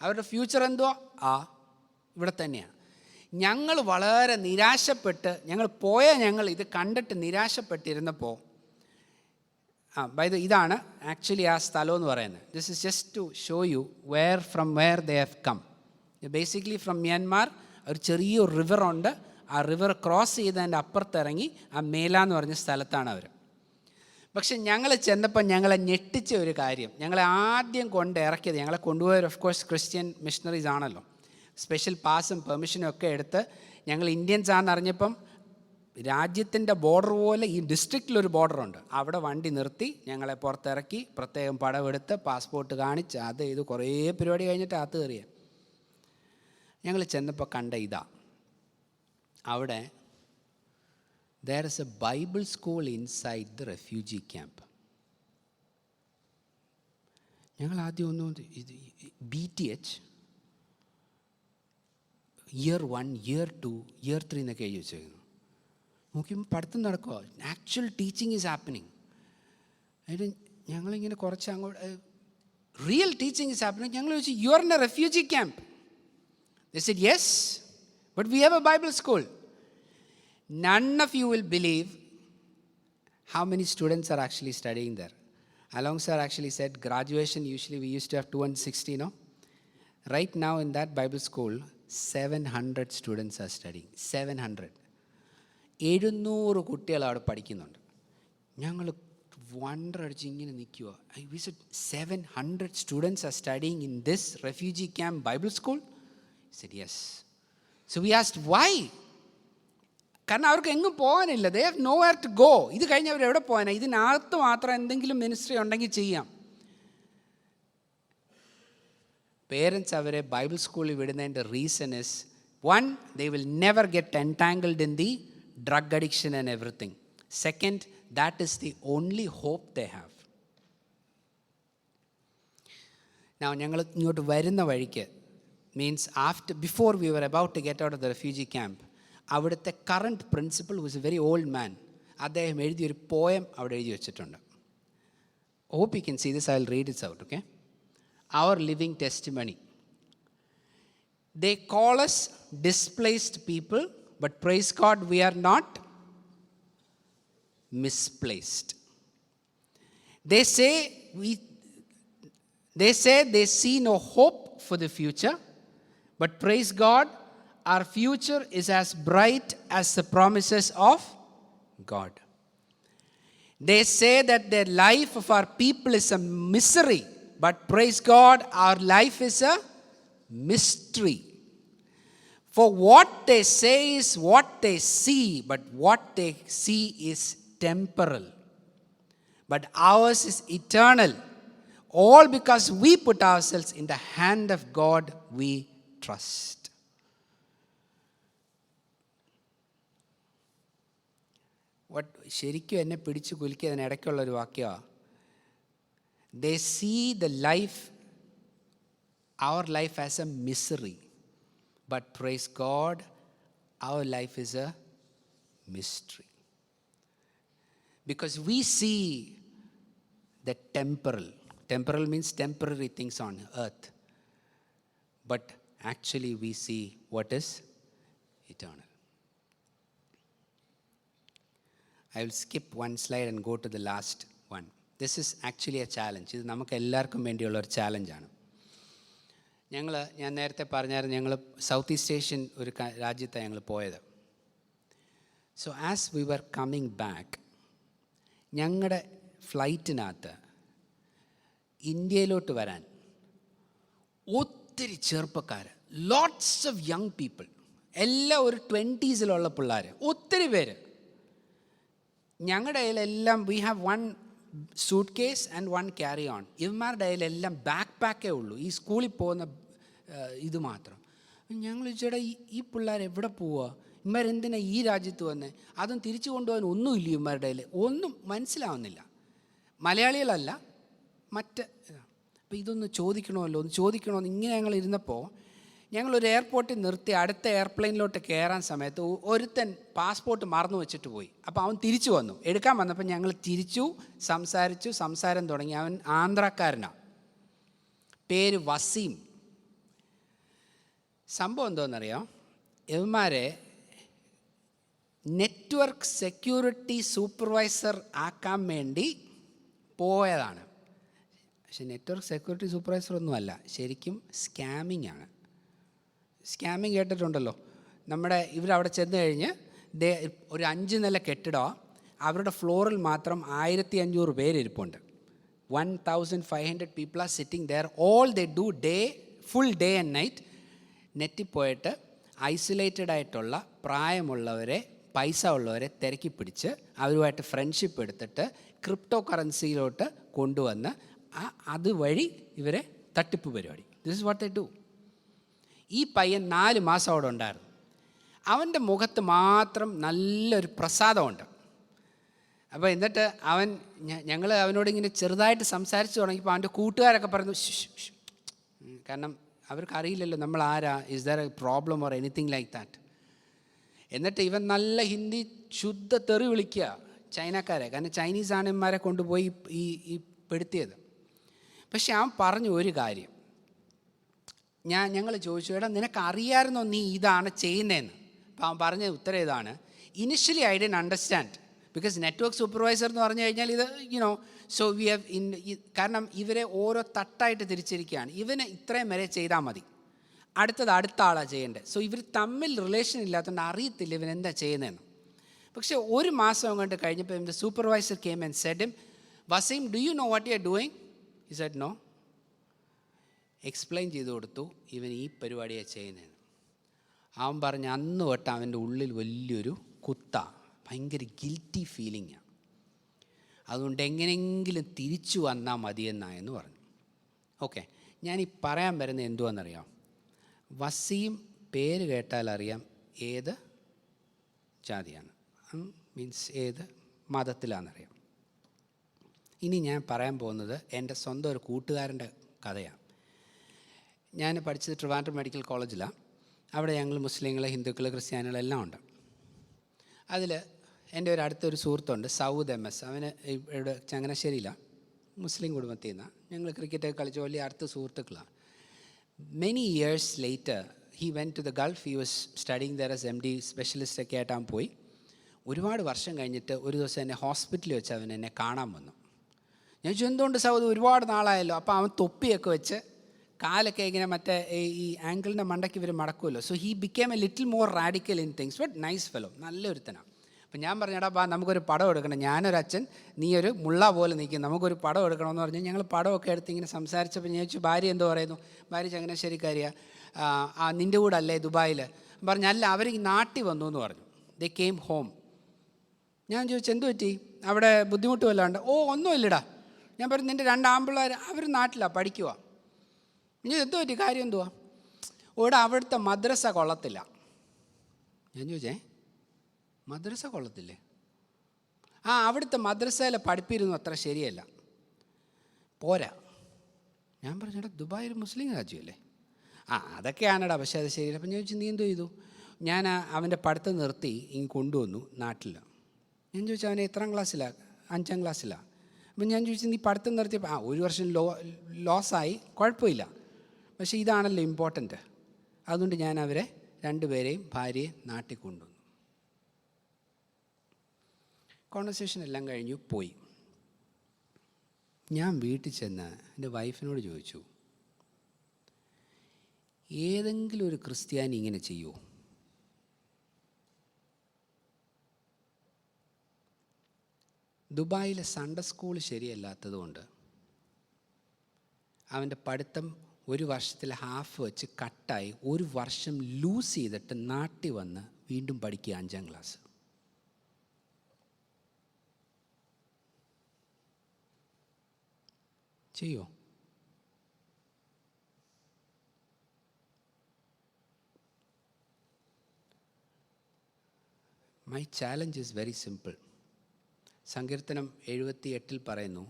അവരുടെ ഫ്യൂച്ചർ എന്തുവാ? ഇവിടെ തന്നെയാണ്. ഞങ്ങൾ വളരെ നിരാശപ്പെട്ട് ഞങ്ങൾ ഇത് കണ്ടിട്ട് നിരാശപ്പെട്ടിരുന്നപ്പോൾ, ഇതാണ് ആക്ച്വലി ആ സ്ഥലം എന്ന് പറയുന്നത്. This is just to show you from where they have come. Basically from Myanmar ഒരു ചെറിയൊരു റിവറുണ്ട്. ആ റിവർ ക്രോസ് ചെയ്തതിൻ്റെ അപ്പുറത്തിറങ്ങി ആ മേല എന്ന് പറഞ്ഞ സ്ഥലത്താണ് അവർ. പക്ഷെ ഞങ്ങൾ ചെന്നപ്പോൾ ഞങ്ങളെ ഞെട്ടിച്ച ഒരു കാര്യം, ഞങ്ങളെ ആദ്യം കൊണ്ട് ഇറക്കിയത്, ഞങ്ങളെ കൊണ്ടുപോയത് ഓഫ് കോഴ്സ് ക്രിസ്ത്യൻ മിഷണറീസ് ആണല്ലോ. സ്പെഷ്യൽ പാസും പെർമിഷനും ഒക്കെ എടുത്ത് ഞങ്ങൾ ഇന്ത്യൻസ് ആണെന്ന് അറിഞ്ഞപ്പം രാജ്യത്തിൻ്റെ ബോർഡർ പോലെ ഈ ഡിസ്ട്രിക്റ്റിലൊരു ബോർഡറുണ്ട്, അവിടെ വണ്ടി നിർത്തി ഞങ്ങളെ പുറത്തിറക്കി പ്രത്യേകം പടവെടുത്ത് പാസ്പോർട്ട് കാണിച്ച് അത് ഇത് കുറേ പരിപാടി കഴിഞ്ഞിട്ട് അകത്ത് കയറിയ. ഞങ്ങൾ ചെന്നപ്പോൾ കണ്ട അവിടെ there is a Bible school inside the refugee camp. ഞങ്ങൾ ആദ്യം ഇത് BTH year 1, year 2, year 3 എന്നൊക്കെ എഴുതി വെച്ചേക്കുന്നു. നോക്കിയപ്പോൾ പഠിത്തം നടക്കുക, ആക്ച്വൽ ടീച്ചിങ് ഈസ് ഹാപ്പനിങ്. അതിന് ഞങ്ങളിങ്ങനെ കുറച്ച് അങ്ങോട്ട് റിയൽ ടീച്ചിങ് ഈസ് ഹാപ്പനിങ്. ഞങ്ങൾ ചോദിച്ചു, you are in A refugee camp? They said yes, but we have a Bible school. None of you will believe how many students are actually studying there. Along sir actually said graduation usually we used to have 260, no? Right now in that Bible school 700 students are studying. 700. 700 കുട്ടികൾ അവിടെ പഠിക്കുന്നുണ്ട്. ഞങ്ങൾ wonder അടിച്ച് ഇങ്ങനെ നിൽക്കുക. We said 700 students are studying in this refugee camp Bible school? He said yes. So we asked why? കാരണം അവർക്ക് എങ്ങും പോകാനില്ല. They have no where to go. ഇത് കഴിഞ്ഞ് അവർ എവിടെ പോകാനാണ്? ഇതിനകത്ത് മാത്രം എന്തെങ്കിലും മിനിസ്ട്രി ഉണ്ടെങ്കിൽ ചെയ്യാം. പേരൻസ് അവരെ ബൈബിൾ സ്കൂളിൽ വിടുന്നതിൻ്റെ reason is, 1, they will never get entangled in the drug addiction and everything. Second, that is the only hope they have. Now ഞങ്ങൾ ഇങ്ങോട്ട് വരുന്ന വഴിക്ക്, before we were about to get out of the refugee camp, അവിടുത്തെ current principal was a very old man. അദ്ദേഹം എഴുതിയൊരു poem അവിടെ എഴുതി വെച്ചിട്ടുണ്ട്. Hope you can see this. I will read its out, okay? Our living testimony. They call us displaced people, but praise God we are not misplaced. They say they see no hope for the future, but praise God, our future is as bright as the promises of God. They say that the life of our people is a misery, but praise God, our life is a mystery. For what they say is what they see, but what they see is temporal. But ours is eternal. All because we put ourselves in the hand of God we trust. ശരിക്കും എന്നെ പിടിച്ചു കുലുക്കിയ അതിനിടയ്ക്കുള്ളൊരു വാക്യമാണ്. They see the life, our life as a misery, but praise God, our life is a mystery. Because we see the temporal means temporary things on earth, but actually we see what is eternal. I will skip one slide and go to the last one. This is actually a challenge. ഇത് നമുക്ക് എല്ലാവർക്കും വേണ്ടിയുള്ള ഒരു ചാലഞ്ചാണ്. ഞാൻ നേരത്തെ പറഞ്ഞായിരുന്നു, ഞങ്ങൾ south east Asian ഒരു രാജ്യത്താണ് ഞങ്ങൾ പോയത്. So as we were coming back, ഞങ്ങളുടെ ഫ്ലൈറ്റിനകത്ത് ഇന്ത്യയിലോട്ട് വരാൻ ഒത്തിരി ചെറുപ്പക്കാർ, ലോട്ട്സ് ഓഫ് യങ് പീപ്പിൾ, എല്ലാം ഒരു 20s പിള്ളേർ, ഒത്തിരി പേര്. ഞങ്ങളുടെ കയ്യിലെല്ലാം we have 1 suitcase and 1 carry on. ഇവന്മാരുടെ കയ്യിലെല്ലാം ബാക്ക് പാക്കേ ഉള്ളൂ, ഈ സ്കൂളിൽ പോകുന്ന ഇത് മാത്രം. ഞങ്ങൾ ചോദിച്ചാൽ ഈ പിള്ളേർ എവിടെ പോവുക, ഇവന്മാരെന്തിനാ ഈ രാജ്യത്ത് വന്നേ, അതും തിരിച്ചു കൊണ്ടുപോകാൻ ഒന്നുമില്ല ഇവന്മാരുടെ കയ്യിൽ, ഒന്നും മനസ്സിലാവുന്നില്ല. മലയാളികളല്ല, മറ്റ്. അപ്പോൾ ഇതൊന്ന് ചോദിക്കണമല്ലോ, ഒന്ന് ചോദിക്കണമെന്ന് ഇങ്ങനെ ഞങ്ങൾ ഇരുന്നപ്പോൾ ഞങ്ങളൊരു എയർപോർട്ടിൽ നിർത്തി അടുത്ത എയർപ്ലെയിനിലോട്ട് കയറാൻ സമയത്ത് ഒരുത്തൻ പാസ്പോർട്ട് മറന്നു വെച്ചിട്ട് പോയി. അപ്പോൾ അവൻ തിരിച്ചു വന്നു, എടുക്കാൻ വന്നപ്പോൾ ഞങ്ങൾ തിരിച്ചു സംസാരം തുടങ്ങി. അവൻ ആന്ധ്രാക്കാരനാണ്, പേര് വസീം. സംഭവം എന്തോന്നറിയാം, ഇവന്മാരെ നെറ്റ്വർക്ക് സെക്യൂരിറ്റി സൂപ്പർവൈസർ ആക്കാൻ വേണ്ടി പോയതാണ്. പക്ഷെ നെറ്റ്വർക്ക് സെക്യൂരിറ്റി സൂപ്പർവൈസർ ഒന്നുമല്ല, ശരിക്കും സ്കാമിംഗ് ആണ്. സ്കാമിങ് കേട്ടിട്ടുണ്ടല്ലോ. നമ്മുടെ ഇവരവിടെ ചെന്ന് കഴിഞ്ഞ് ഒരു 5 നില കെട്ടിടമാണ്, അവരുടെ ഫ്ലോറിൽ മാത്രം 1500 പേരിരിപ്പുണ്ട്. 1500 people are sitting there. All they do full day and night നെറ്റിൽ പോയിട്ട് ഐസൊലേറ്റഡ് ആയിട്ടുള്ള പ്രായമുള്ളവരെ, പൈസ ഉള്ളവരെ തിരക്കി പിടിച്ച് അവരുമായിട്ട് ഫ്രണ്ട്ഷിപ്പ് എടുത്തിട്ട് ക്രിപ്റ്റോ കറൻസിയിലോട്ട് കൊണ്ടുവന്ന് അതുവഴി ഇവരെ തട്ടിപ്പ് പരിപാടി. This is what they do. ഈ പയ്യൻ 4 മാസം അവിടെ ഉണ്ടായിരുന്നു. അവൻ്റെ മുഖത്ത് മാത്രം നല്ലൊരു പ്രസാദമുണ്ട്. അപ്പോൾ എന്നിട്ട് ഞങ്ങൾ അവനോട് ഇങ്ങനെ ചെറുതായിട്ട് സംസാരിച്ച് തുടങ്ങിയപ്പോൾ അവൻ്റെ കൂട്ടുകാരൊക്കെ പറഞ്ഞു കാരണം അവർക്ക് അറിയില്ലല്ലോ നമ്മൾ ആരാ, is there A problem or anything like that. എന്നിട്ട് ഇവൻ നല്ല ഹിന്ദി ശുദ്ധ തെറി വിളിക്കുക ചൈനക്കാരെ, കാരണം ചൈനീസ് ആണിന്മാരെ കൊണ്ടുപോയി ഈ പെടുത്തിയത്. പക്ഷെ അവൻ പറഞ്ഞു ഒരു കാര്യം, ഞങ്ങൾ ചോദിച്ചു, എടാ നിനക്ക് അറിയാമായിരുന്നോ നീ ഇതാണ് ചെയ്യുന്നതെന്ന്? അപ്പോൾ അവൻ പറഞ്ഞ ഉത്തരം ഇതാണ്, initially I didn't understand because network supervisor എന്ന് പറഞ്ഞു കഴിഞ്ഞാൽ ഇത് സോ വി ഹാവ് കാരണം ഇവരെ ഓരോ തട്ടായിട്ട് തിരിച്ചിരിക്കുകയാണ്. ഇവന് ഇത്രയും വരെ ചെയ്താൽ മതി, അടുത്ത ആളാണ് ചെയ്യേണ്ടത്. സോ ഇവർ തമ്മിൽ റിലേഷൻ ഇല്ലാത്തതുകൊണ്ട് അറിയത്തില്ല ഇവൻ എന്താ ചെയ്യുന്നതെന്ന്. പക്ഷേ 1 മാസം കൊണ്ട് കഴിഞ്ഞപ്പോൾ ഇവൻ്റെ supervisor came and said him, Wasim, do you know what you are doing? He said no. Explain ചെയ്ത് കൊടുത്തു ഇവൻ ഈ പരിപാടിയാണ് ചെയ്യുന്നതെന്ന്. അവൻ പറഞ്ഞ് അന്ന് തൊട്ട് അവൻ്റെ ഉള്ളിൽ വലിയൊരു ഭയങ്കര ഗിൽറ്റി ഫീലിംഗാണ്. അതുകൊണ്ട് എങ്ങനെയെങ്കിലും തിരിച്ചു വന്നാൽ മതിയെന്നായെന്ന് പറഞ്ഞു. ഓക്കെ, ഞാനീ പറയാൻ വരുന്നത് എന്തുവാണെന്നറിയാം, വസീം പേര് കേട്ടാൽ അറിയാം ഏത് ജാതിയാണ്, മീൻസ് ഏത് മതത്തിലാണെന്നറിയാം. ഇനി ഞാൻ പറയാൻ പോകുന്നത് എൻ്റെ സ്വന്തം ഒരു കൂട്ടുകാരൻ്റെ കഥയാണ്. ഞാൻ പഠിച്ചത് ട്രിവാൻഡ്രം മെഡിക്കൽ കോളേജിലാണ്. അവിടെ ഞങ്ങൾ മുസ്ലിങ്ങൾ, ഹിന്ദുക്കൾ, ക്രിസ്ത്യാനികളെല്ലാം ഉണ്ട്. അതിൽ എൻ്റെ ഒരു അടുത്തൊരു സുഹൃത്തുണ്ട്, സൗദ് MS. അവന് ഇവിടെ ചങ്ങനാശ്ശേരിയിലാണ്, മുസ്ലിം കുടുംബത്തിൽ നിന്നാണ്. ഞങ്ങൾ ക്രിക്കറ്റൊക്കെ കളിച്ച് വലിയ അടുത്ത സുഹൃത്തുക്കളാണ്. Many years later he went to the Gulf. He was studying there as MD സ്പെഷ്യലിസ്റ്റൊക്കെ ആയിട്ട് അവൻ പോയി. ഒരുപാട് വർഷം കഴിഞ്ഞിട്ട് ഒരു ദിവസം എന്നെ ഹോസ്പിറ്റലിൽ വെച്ച് അവൻ എന്നെ കാണാൻ വന്നു. ഞാൻ ചോദിച്ചു എന്തുകൊണ്ട് സൗദ്, ഒരുപാട് നാളായല്ലോ. അപ്പോൾ അവൻ തൊപ്പിയൊക്കെ വെച്ച് കാലൊക്കെ ഇങ്ങനെ മറ്റേ ഈ ആങ്കിളിൻ്റെ മണ്ടയ്ക്ക് ഇവർ മടക്കുമല്ലോ. So he became a little more radical in things, but nice fellow, നല്ലൊരുത്തനാണ്. അപ്പം ഞാൻ പറഞ്ഞടാ ബാ നമുക്കൊരു പടം എടുക്കണം, ഞാനൊരച്ഛൻ, നീ ഒരു മുള്ള പോലെ നിൽക്കും, നമുക്കൊരു പടം എടുക്കണമെന്ന് പറഞ്ഞ് ഞങ്ങൾ പടമൊക്കെ എടുത്ത് ഇങ്ങനെ സംസാരിച്ചപ്പോൾ ഞാൻ ചോദിച്ചു ഭാര്യ എന്തോ പറയുന്നു. ഭാര്യ ചങ്ങനാശ്ശേരിക്കാരിയാണ്. നിൻ്റെ കൂടെ അല്ലേ ദുബായിൽ? പറഞ്ഞല്ല, അവർ നാട്ടിൽ വന്നു എന്ന് പറഞ്ഞു. They came home. ഞാൻ ചോദിച്ചു എന്തു പറ്റി, അവിടെ ബുദ്ധിമുട്ട് വല്ലാണ്ട്? ഓ ഒന്നുമില്ലടാ. ഞാൻ പറഞ്ഞു നിൻ്റെ 2 ആൺപിള്ളേർ അവർ നാട്ടിലാണ് പഠിക്കുക. ഇനി എന്തു പറ്റി, കാര്യം എന്തുവാ? ഇവിടെ അവിടുത്തെ മദ്രസ കൊള്ളത്തില്ല. ഞാൻ ചോദിച്ചേ മദ്രസ കൊള്ളത്തില്ലേ? അവിടുത്തെ മദ്രസയിലെ പഠിപ്പിരുന്നു അത്ര ശരിയല്ല, പോരാ. ഞാൻ പറഞ്ഞടാ ദുബായ് ഒരു മുസ്ലിം രാജ്യമല്ലേ? അതൊക്കെയാണടാ, പക്ഷേ അത് ശരിയല്ല. അപ്പം ഞാൻ ചോദിച്ചു നീ എന്തോ ചെയ്തു? ഞാൻ അവൻ്റെ പഠിത്തം നിർത്തി ഇങ്ങ് കൊണ്ടുവന്നു നാട്ടിൽ. ഞാൻ ചോദിച്ചു അവനെ എത്രാം ക്ലാസ്സിലാണ്? 5ാം ക്ലാസ്സിലാണ്. അപ്പം ഞാൻ ചോദിച്ചു നീ പഠിത്തം നിർത്തിയപ്പോൾ 1 വർഷം ലോസായി, കുഴപ്പമില്ല, പക്ഷേ ഇതാണല്ലോ ഇമ്പോർട്ടൻറ്റ്. അതുകൊണ്ട് ഞാൻ അവരെ 2 പേരെയും ഭാര്യയെ നാട്ടിൽ കൊണ്ടുവന്നു. കോൺവെർസേഷൻ എല്ലാം കഴിഞ്ഞു പോയി. ഞാൻ വീട്ടിൽ ചെന്ന് എൻ്റെ വൈഫിനോട് ചോദിച്ചു, ഏതെങ്കിലും ഒരു ക്രിസ്ത്യാനി ഇങ്ങനെ ചെയ്യുമോ? ദുബായിലെ സൺഡേ സ്കൂൾ ശരിയല്ലാത്തത് കൊണ്ട് അവൻ്റെ പഠിത്തം 1 വർഷത്തിൽ ഹാഫ് വെച്ച് കട്ടായി 1 വർഷം ലൂസ് ചെയ്തിട്ട് നാട്ടിൽ വന്ന് വീണ്ടും പഠിക്കുക 5ാം ക്ലാസ്. ചെയ്യോ? My challenge is very simple. സങ്കീർത്തനം 78 പറയുന്നു,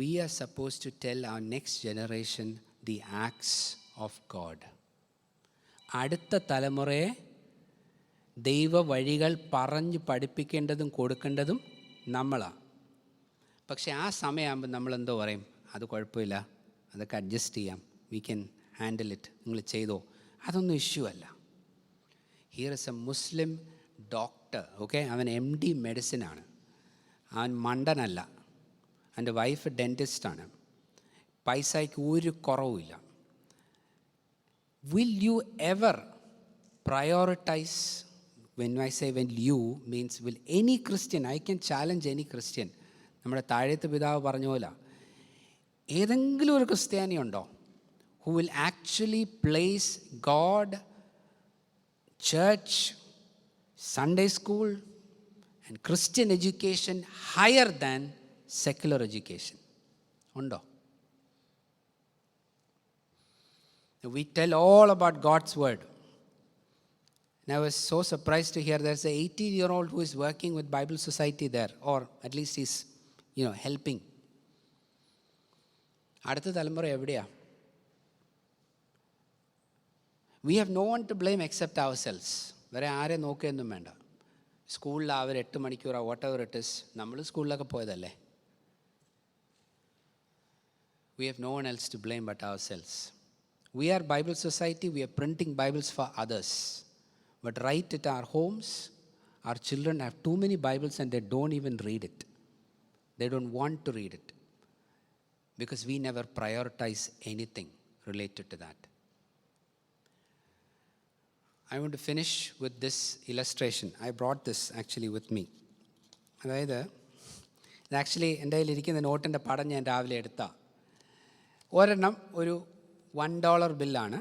we are supposed to tell our next generation the acts of God. അടുത്ത തലമുറയെ ദൈവ വഴികൾ പറഞ്ഞ് പഠിപ്പിക്കേണ്ടതും കൊടുക്കേണ്ടതും നമ്മളാണ്. പക്ഷേ ആ സമയമാകുമ്പോൾ നമ്മളെന്തോ പറയും, അത് കുഴപ്പമില്ല, അതൊക്കെ അഡ്ജസ്റ്റ് ചെയ്യാം, വി ക്യാൻ ഹാൻഡിൽ ഇറ്റ്, നിങ്ങൾ ചെയ്തോ, അതൊന്നും ഇഷ്യൂ അല്ല. Here is a Muslim doctor, okay, അവൻ MD മെഡിസിനാണ്, അവൻ മണ്ടനല്ല, എൻ്റെ വൈഫ് ഡെൻറ്റിസ്റ്റാണ്, പൈസയ്ക്ക് ഒരു കുറവുമില്ല. Will you ever prioritise? When I say when you means will any Christian, I can challenge any Christian. നമ്മുടെ താഴത്തെ പിതാവ് പറഞ്ഞ പോലെ ഏതെങ്കിലും ഒരു ക്രിസ്ത്യാനി ഉണ്ടോ who will actually place God, church, Sunday school and Christian education higher than secular education? ഉണ്ടോ? We tell all about God's word. And I was so surprised to hear there's an 18-year-old who is working with Bible Society there, or at least he's, helping. അടുത്ത തലമുറ എവിടെയാ? We have no one to blame except ourselves. വേറെ ആരെ നോക്കുകയൊന്നും വേണ്ട. സ്കൂളിൽ അവർ 8 മണിക്കൂർ what ever it is, നമ്മൾ സ്കൂളിലൊക്കെ പോയതല്ലേ. We have no one else to blame but ourselves. We are Bible Society, we are printing Bibles for others. But right at our homes, our children have too many Bibles and they don't even read it. They don't want to read it because we never prioritize anything related to that. I want to finish with this illustration. I brought this actually with me. അതായത് ഇത് actually എൻ്റെ കയ്യിലിരിക്കുന്ന നോട്ടിൻ്റെ പടം ഞാൻ രാവിലെ എടുത്ത ഒരെണ്ണം ഒരു $1 ബില്ലാണ്,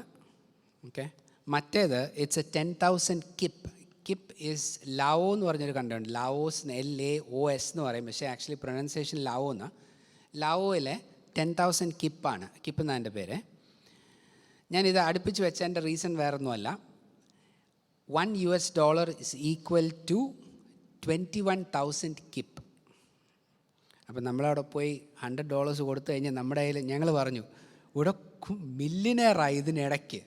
ഓക്കെ. മറ്റേത് it's A 10,000 keep. Keep is Lao എന്ന് പറഞ്ഞൊരു കണ്ടുണ്ട്, ലാവോസ്, LAOS എന്ന് പറയും, പക്ഷേ ആക്ച്വലി പ്രൊനൗൺസിയേഷൻ ലാവോ എന്നാണ്. ലാവോയിലെ 10,000 കിപ്പാണ്, കിപ്പ് എന്നാണ് എൻ്റെ പേര്. ഞാനിത് അടുപ്പിച്ച് വെച്ചതിൻ്റെ റീസൺ വേറൊന്നുമല്ല. $1 is equal to 21,000 കിപ്പ്. അപ്പം നമ്മളവിടെ പോയി $100 കൊടുത്തു കഴിഞ്ഞാൽ നമ്മുടെ കയ്യിൽ ഞങ്ങൾ പറഞ്ഞു ഇവിടെ മില്യനെയറായി ഇതിനിടയ്ക്ക്.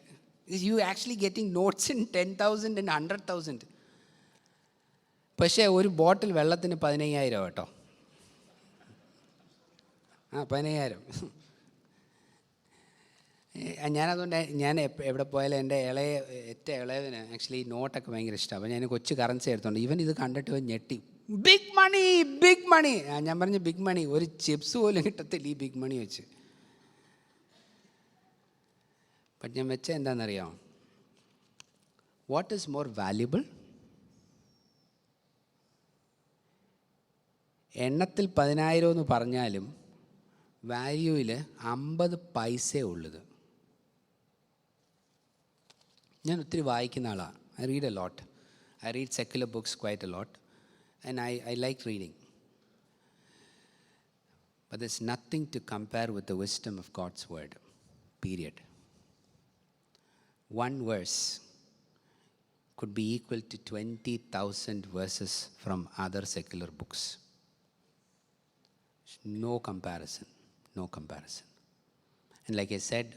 You actually getting notes in 10,000 and 100,000. പക്ഷേ ഒരു ബോട്ടിൽ വെള്ളത്തിന് 15,000 കേട്ടോ. 15,000. ഞാനതുകൊണ്ട് ഞാൻ എവിടെ പോയാലും എൻ്റെ ഏറ്റവും ഇളയതിന് ആക്ച്വലി നോട്ടൊക്കെ ഭയങ്കര ഇഷ്ടമാണ്. അപ്പോൾ ഞാൻ കൊച്ചു കറൻസി എടുത്തോണ്ട് ഇവൻ ഇത് കണ്ടിട്ട് ഞെട്ടി, ബിഗ് മണി, ബിഗ് മണി. ഞാൻ പറഞ്ഞു ബിഗ് മണി, ഒരു ചിപ്സ് പോലും കിട്ടത്തില്ല ഈ ബിഗ് മണി വെച്ച്. ബട്ട് ഞാൻ വെച്ച എന്താണെന്നറിയാമോ? What is more valuable? എണ്ണത്തിൽ 10,000 എന്ന് പറഞ്ഞാലും വാല്യൂവിൽ 50 പൈസയേ ഉള്ളത്. ഞാൻ ഒത്തിരി വായിക്കുന്ന ആളാണ്. I read a lot. I read secular books quite a lot and I like reading. But there's nothing to compare with the wisdom of God's word, period. One verse could be equal to 20,000 verses from other secular books. No comparison, no comparison. And like I said,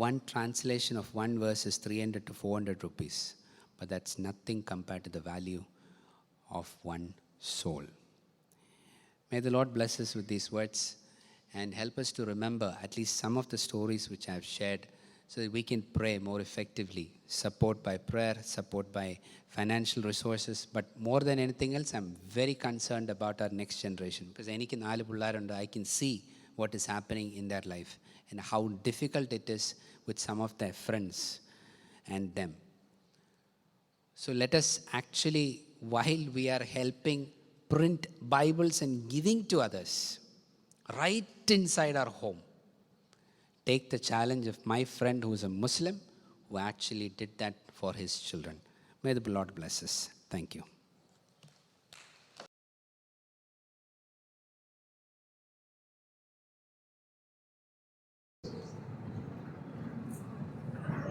one translation of one verse is 300 to 400 rupees, but that's nothing compared to the value of one soul. May the Lord bless us with these words and help us to remember at least some of the stories which I have shared, so that we can pray more effectively, support by prayer, support by financial resources. But more than anything else, I'm very concerned about our next generation, because എനിക്ക് 4 പിള്ളേരുണ്ട്. I can see what is happening in their life and how difficult it is with some of their friends and them. So let us actually, while we are helping print Bibles and giving to others right inside our home, take the challenge of my friend who is a Muslim who actually did that for his children. May the Lord bless us. Thank you.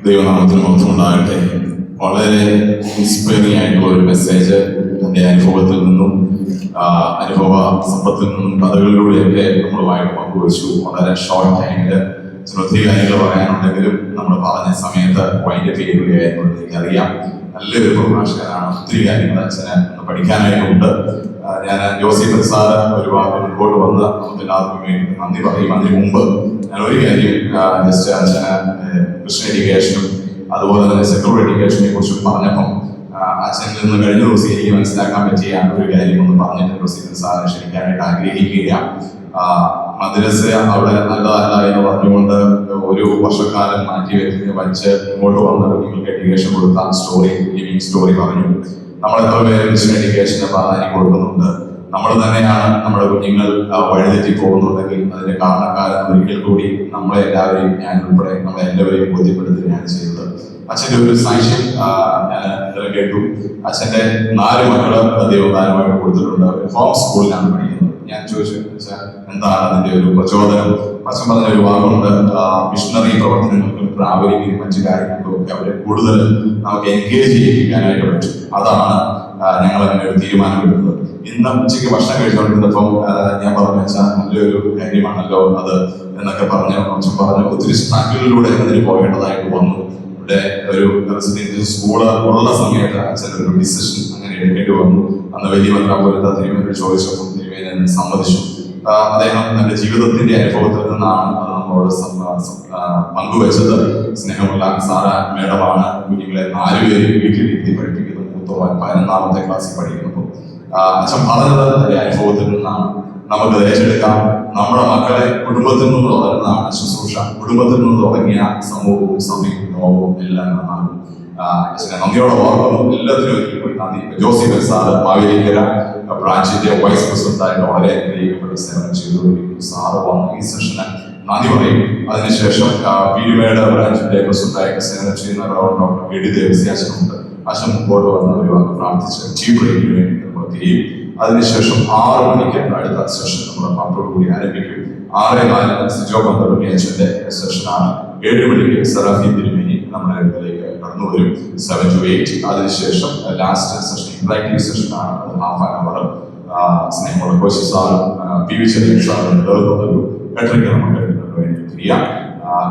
ദൈവനാമത്തിന് മഹത്വമുണ്ടാകട്ടെ. വളരെ inspiring ആയിട്ടുള്ള ഒരു message എൻ്റെ അനുഭവത്തിൽ നിന്നും അനുഭവ സമ്പത്തിൽ നിന്നും കഥകളിലൂടെയൊക്കെ നമ്മളുമായിട്ട് പങ്കുവച്ചു. വളരെ ഷോർട്ട് ടൈമിൽ ഒത്തിരി കാര്യങ്ങൾ പറയാനുണ്ടെങ്കിലും നമ്മൾ പറഞ്ഞ സമയത്ത് വൈൻഡപ്പ് ചെയ്യുകയായിരുന്നു. എനിക്കറിയാം, നല്ലൊരു പ്രഭാഷകനാണ്. ഒത്തിരി കാര്യങ്ങൾ അച്ഛന് പഠിക്കാനായിട്ടുണ്ട്. ഞാൻ ജോസഫ് സാറ് ഒരുപാട് മുൻപോട്ട് വന്ന് എല്ലാവർക്കും വേണ്ടി നന്ദി പറയും. അതിന് മുമ്പ് ഞാൻ ഒരു കാര്യം ജസ്റ്റ് അച്ഛന് ക്രിസ്ത്യൻ എഡ്യൂക്കേഷനും അതുപോലെ തന്നെ സെക്യുലർ എഡ്യൂക്കേഷനെ കുറിച്ചും പറഞ്ഞപ്പം അച്ഛനിൽ നിന്ന് കഴിഞ്ഞ ദിവസം എനിക്ക് മനസ്സിലാക്കാൻ പറ്റിയ ഒരു കാര്യം ഒന്ന് പറഞ്ഞിട്ട് ജോസഫ് സാറിനെ ക്ഷണിക്കാനായിട്ട് ആഗ്രഹിക്കുകയാണ്. മദ്രസ അവിടെ നല്ലതല്ല എന്ന് പറഞ്ഞുകൊണ്ട് ഒരു വർഷക്കാലം മാറ്റി വച്ച് ഇങ്ങോട്ട് വന്ന കുഞ്ഞുങ്ങൾക്ക് എഡ്യൂക്കേഷൻ കൊടുത്ത സ്റ്റോറി, ലിവിങ് സ്റ്റോറി പറഞ്ഞു. നമ്മൾ എത്ര പേര് ക്രിസ്ത്യൻ എഡ്യൂക്കേഷന് പ്രാധാന്യം കൊടുക്കുന്നുണ്ട്. നമ്മൾ തന്നെയാണ് നമ്മുടെ കുഞ്ഞുങ്ങൾ വഴിതെറ്റി പോകുന്നുണ്ടെങ്കിൽ അതിന്റെ കാരണക്കാരൻ ഒരിക്കൽ കൂടി നമ്മളെ എല്ലാവരെയും, ഞാൻ ഉൾപ്പെടെ നമ്മളെല്ലാവരെയും ബോധ്യപ്പെടുത്തുകയാണ് ചെയ്തത്. അച്ഛൻ്റെ ഒരു സാക്ഷ്യം ഞാൻ ഇന്നലെ കേട്ടു. അച്ഛൻ്റെ 4 മക്കള് ദൈവദാനമായിട്ട് കൊടുത്തിട്ടുണ്ട്. ഹോം സ്കൂളിലാണ് പഠിക്കുന്നത്. ഞാൻ ചോദിച്ചു, എന്താണ് അതിന്റെ ഒരു പ്രചോദനം? അച്ഛൻ പറഞ്ഞ ഒരു വാക്കുണ്ട്, മിഷണറി പ്രവർത്തനങ്ങൾക്കും പ്രാബല്യം മറ്റു കാര്യങ്ങൾക്കും ഒക്കെ അവരെ കൂടുതൽ നമുക്ക് എൻഗേജ് ചെയ്യിപ്പിക്കാനായിട്ട് പറ്റും. അതാണ് ഞങ്ങൾ അങ്ങനെ ഒരു തീരുമാനമെടുത്തത്. ഇന്ന് ഉച്ചയ്ക്ക് ഭക്ഷണം കഴിച്ചുകൊണ്ടിരുന്നപ്പം ഞാൻ പറഞ്ഞു, വെച്ചാൽ നല്ലൊരു കാര്യമാണല്ലോ അത് എന്നൊക്കെ പറഞ്ഞു. അച്ഛൻ പറഞ്ഞു, ഒത്തിരി സ്ട്രഗിളിലൂടെ അതിന് പോകേണ്ടതായിട്ട് വന്നു. ഇവിടെ ഒരു റെസിഡൻഷ്യൽ സ്കൂള് ഉള്ള സമയത്ത് അച്ഛൻ ഒരു ഡിസിഷൻ അങ്ങനെ എടുക്കേണ്ടി വന്നു. അന്ന് വലിയ മന്ത്രാപുരത്ത് തിരുമേനോട് ചോദിച്ചപ്പോൾ തിരുമേനെ സമ്മതിച്ചു. അദ്ദേഹം തന്റെ ജീവിതത്തിന്റെ അനുഭവത്തിൽ നിന്നാണ് അത് നമ്മളോട് പങ്കുവെച്ചത്. സ്നേഹമുള്ള സാറ മേഡമാണ് കുഞ്ഞുങ്ങളെ 4 പേര് വീട്ടിലിരുത്തി പഠിപ്പിക്കുന്നത്. മൂത്തവൻ 11ാമത്തെ ക്ലാസ്സിൽ പഠിക്കുന്നപ്പോൾ അച്ഛൻ പറഞ്ഞത് തന്റെ അനുഭവത്തിൽ നിന്നാണ്. നമുക്ക് ഏറ്റെടുക്കാം. നമ്മുടെ മക്കളെ കുടുംബത്തിൽ നിന്ന് തുടങ്ങുന്നതാണ് ശുശ്രൂഷ. കുടുംബത്തിൽ നിന്ന് തുടങ്ങിയ സമൂഹവും സമയവും ലോകവും എല്ലാം നന്നാകും. അച്ഛനെ നന്ദിയോടെ ഓർക്കുന്നു. എല്ലാത്തിനും ഒരിക്കലും നന്ദി. ജോസഫ് സാറ് മാവേലിക്കര ബ്രാഞ്ചിന്റെ വൈസ് പ്രസിഡന്റായിട്ട് വളരെ പ്രിയപ്പെട്ട സേവനം ചെയ്തുകൊണ്ടിരിക്കുന്നു. സാറ് വന്ന് ഈ സെഷന് നന്ദി പറയും. അതിനുശേഷം പീരുമേട് ബ്രാഞ്ചിന്റെ പ്രസിഡന്റായിട്ട് സേവനം ചെയ്യുന്ന ഡോക്ടർ എഡി ദേവസി അച്ഛനുണ്ട്. അച്ഛൻ മുമ്പോട്ട് വന്ന ഒരു പ്രാർത്ഥിച്ച് ടീ ബ്രേക്കിന് വേണ്ടി നമ്മൾ തിരിയും. അതിനുശേഷം 6 മണിക്ക് അടുത്ത സെഷൻ നമ്മൾ പത്തോടുകൂടി ആരംഭിക്കും. 6:04 സിജോ പന്തോടി അച്ഛന്റെ സെഷനാണ്. 7 മണിക്ക് സെറാഫി തിരുമേനി നമ്മുടെ അടുത്തേക്ക് കടന്നു വരും. 7 to 8. അതിനുശേഷം ലാസ്റ്റ് സെഷൻ ഇന്ററാക്റ്റീവ് സെഷനാണ്. അത് ½ an hour. സ്നേഹമുള്ള കോശി സാറും പി വി ചെറിയ സാറും നേതൃത്വം എട്ടരയ്ക്ക് നമുക്ക് വേണ്ടി തിരിയാം.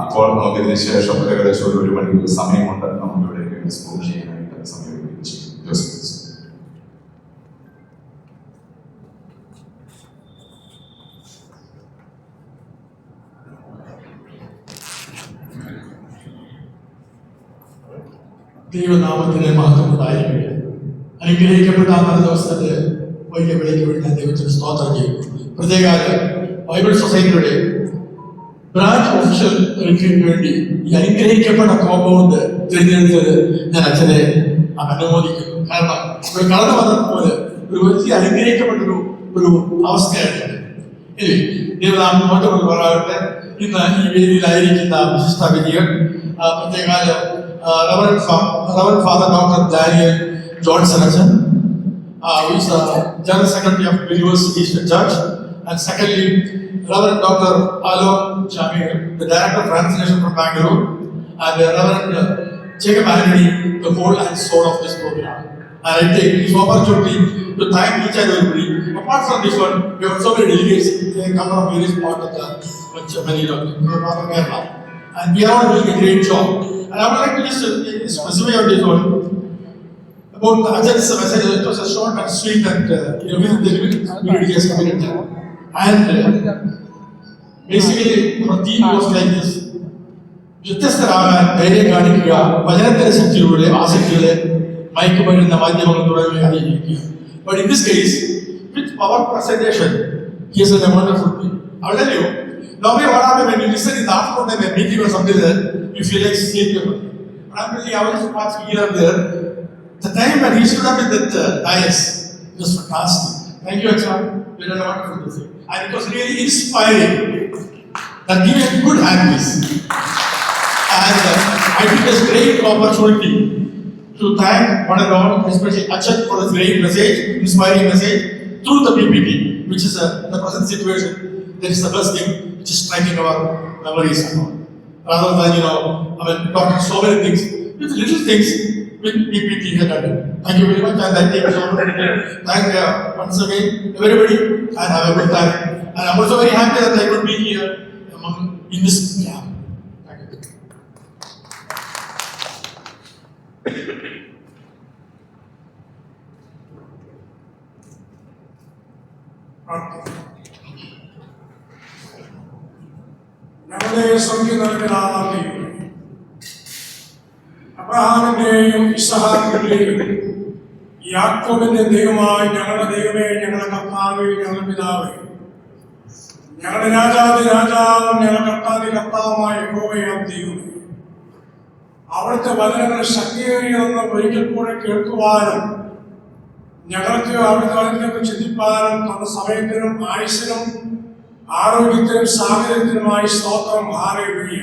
ഇപ്പോൾ നമുക്ക് ഇതിന് ശേഷം ഏകദേശം ഒരു മണിക്കൂർ സമയമുണ്ട്. നമുക്ക് ഇവിടെ എക്സ്പ്ലോർ ചെയ്യാനായിട്ട് സമയം ജോസഫ്. ദൈവനാമത്തിന് മഹത്വം ഉണ്ടായിരിക്കട്ടെ. അനുഗ്രഹിക്കപ്പെട്ട ആ ദിവസത്തെ വലിയ വിളിക്ക് വേണ്ടി ഞാൻ ദൈവത്തിന് സ്തോത്രം ചെയ്യും. പ്രത്യേക ബൈബിൾ സൊസൈറ്റിയുടെ ബ്രാഞ്ച് ഓഫീഷ്യൽ റിട്രീറ്റിന് വേണ്ടി ഈ അനുഗ്രഹിക്കപ്പെട്ട കോമ്പൗണ്ട് തിരഞ്ഞെടുത്തത് ഞാൻ അച്ഛനെ അനുമോദിക്കുന്നു. കാരണം ഇവിടെ കടന്നു വന്നപ്പോൾ ഒരു വലിയ അനുഗ്രഹിക്കപ്പെട്ടൊരു അവസ്ഥയായിട്ടുണ്ട്. ഇനി ദൈവനാമം മഹത്വം പറയാകട്ടെ. ഇന്ന് ഈ വേദിയിലായിരിക്കുന്ന വിശിഷ്ട വ്യക്തികൾ, പ്രത്യേക Reverend Father Dr. Daniel Johnson, who is the General Secretary of Believers Eastern Church, and secondly, Reverend Dr. Alok Jamir, the Director of Translation from Bangalore, and Reverend Jacob Anthony, the whole and soul of this program. And I take this opportunity to thank each and everybody. Apart from this one, we have so many delegates. They come from various parts of the many of Kerala, and we are all doing a great job. And I would like to just specify on this one about Ajay's message. It was a short and sweet, and everything has committed there. And basically, our theme was like this: വ്യത്യസ്തരാകാൻ ധൈര്യം കാണിക്കുക, വചനത്തിന്റെ ശക്തിയിലൂടെ ആസക്തികളെ മയക്കുമരുന്ന മാധ്യമങ്ങൾ തുടങ്ങി അറിയിക്കുക. But in this case, with power presentation, he has a wonderful thing. I'll tell you. Normally, what happens when you listen in the afternoon time, a meeting or something like that, you feel like sleeping. But I'm really, I was watching here and there. The time when he stood up in that dais, it was fantastic. Thank you, Achha. You did a wonderful thing. And it was really inspiring. that give a good handpiece. And I think it's a great opportunity to thank one and all, especially Achat for the great message, inspiring message through the PPT, which is in the present situation, that is the first thing which is striking our memories and all. Rather than, talking so many things, with little things, with PPT had done it. Thank you very much, and I take this opportunity to thank once again everybody, and have a good time. And I'm also very happy that I could be here in this camp. Thank you. ഞങ്ങളുടെ സ്വർഗീയ നൽകുന്ന അബ്രഹാമിന്റെയും ഇസ്ഹാക്കിന്റെയും യാക്കോബിന്റെ ദൈവമായി ഞങ്ങളുടെ ദൈവമേ, ഞങ്ങളുടെ കർത്താവേ, ഞങ്ങളുടെ പിതാവേ, ഞങ്ങളുടെ രാജാവും ഞങ്ങളുടെ കർത്താവുമായ യഹോവയാം ദൈവമേ, അവിടുത്തെ വചനങ്ങൾ ശക്തിയേറിയതെന്ന് ഒരിക്കൽ കൂടെ കേൾക്കുവാനും ഞങ്ങൾക്ക് അവിടുത്തെ വചനത്തെ ചിന്തിപ്പാനും തന്ന സമയത്തിനും ആയുസ്സിനും ആരോഗ്യത്തിനും സാഹചര്യത്തിനുമായി സ്തോത്രം. ഹല്ലേലൂയ.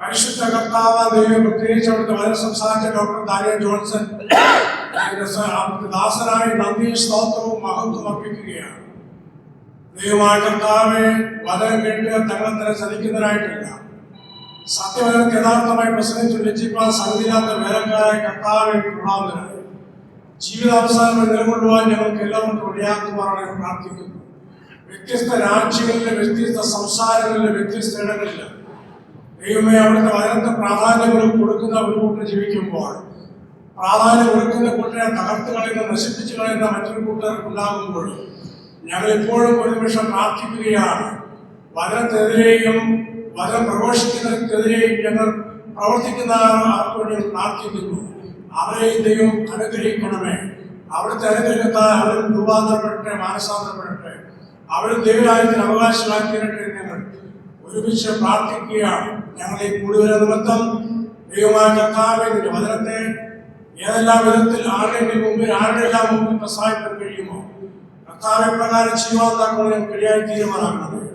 പരിശുദ്ധ കർത്താവ് ദൈവം, പ്രത്യേകിച്ച് അവിടുത്തെ വചന സംസാരിച്ച ഡോക്ടർ ഡാനിയൽ ജോൺസൺ അവിടുത്തെ ദാസനായി നന്ദി സ്തോത്രവും മഹത്വം അർപ്പിക്കുകയാണ്. ദൈവമായ കർത്താവെ, വചനം കേട്ട് തങ്ങളെ തന്നെ ചതിക്കുന്നതിനായിട്ടില്ല, സത്യവചനത്തെ യഥാർത്ഥമായി പ്രസംഗിച്ചു രക്ഷിക്കാൻ സംഗീതാത്ത വേലക്കാരായ കർത്താവെ കൊള്ളാവുന്നതിനായി ജീവിതാവസാനം നിലകൊള്ളുവാൻ ഞങ്ങൾക്ക് എല്ലാവർക്കും ഇടയാക്കുമാറാണ് പ്രാർത്ഥിക്കുന്നു. വ്യത്യസ്ത രാജ്യങ്ങളിലെ, വ്യത്യസ്ത സംസാരങ്ങളിലെ, വ്യത്യസ്ത ഇടങ്ങളില് ദൈവമേ, അവിടുത്തെ വചനത്തെ പ്രാധാന്യങ്ങളും കൊടുക്കുന്ന ഒരു കൂട്ടർ ജീവിക്കുമ്പോൾ, പ്രാധാന്യം കൊടുക്കുന്ന കൂട്ടരെ തകർത്ത് കളയുന്ന, നശിപ്പിച്ചു കളയുന്ന മറ്റൊരു കൂട്ടർ ഉണ്ടാകുമ്പോൾ, ഞങ്ങൾ എപ്പോഴും ഒരു നിമിഷം പ്രാർത്ഥിക്കുകയാണ്. വചനത്തിനെതിരെയും വചനം പ്രഘോഷിക്കുന്നതിനെതിരെയും ഞങ്ങൾ പ്രവർത്തിക്കുന്ന ആർക്കും പ്രാർത്ഥിക്കുന്നു. അവരെയും ദൈവം അനുഗ്രഹിക്കണമേ. അവിടുത്തെ അനുഗ്രഹത്താൽ അവരും രൂപാന്തരപ്പെടട്ടെ, മാനസാന്തരപ്പെടട്ടെ, അവരും ദൈവരാജ്യത്തിന് അവകാശമാക്കി തീരട്ടെ. ഞങ്ങൾ ഒരുമിച്ച് പ്രാർത്ഥിക്കുകയാണ്. ഞങ്ങളെ കൂടുതൽ നിമിത്തം ദൈവമായ കർത്താവേ, നിന്റെ വചനത്തെ ഏതെല്ലാം വിധത്തിൽ ആരുടെയെല്ലാം മുമ്പിൽ പ്രസാദിക്കാൻ കഴിയുമോ കർത്താവെ പ്രകാരം ചെയ്യുവാൻ ഞങ്ങൾക്ക് ഇടയായി തീരുമാനമാകണമേ.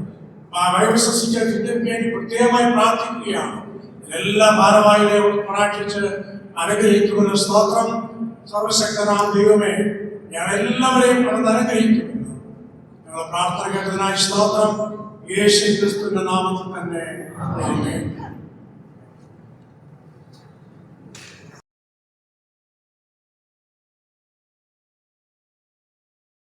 ബൈബിൾ വിശ്വസിച്ചതിന് വേണ്ടി പ്രത്യേകമായി പ്രാർത്ഥിക്കുകയാണ്. എല്ലാ ഭാരവാഹികളെയും പ്രാർത്ഥിച്ച് അനുഗ്രഹിക്കുമെന്ന് സ്തോത്രം. സർവശക്തനാം ദൈവമേ, ഞങ്ങളെല്ലാവരെയും അവിടുന്ന് അനുഗ്രഹിക്കുന്നു. ഞങ്ങളുടെ പ്രാർത്ഥന കേട്ടതിനായി സ്തോത്രം. യേശു ക്രിസ്തുവിന്റെ നാമത്തിൽ തന്നെ.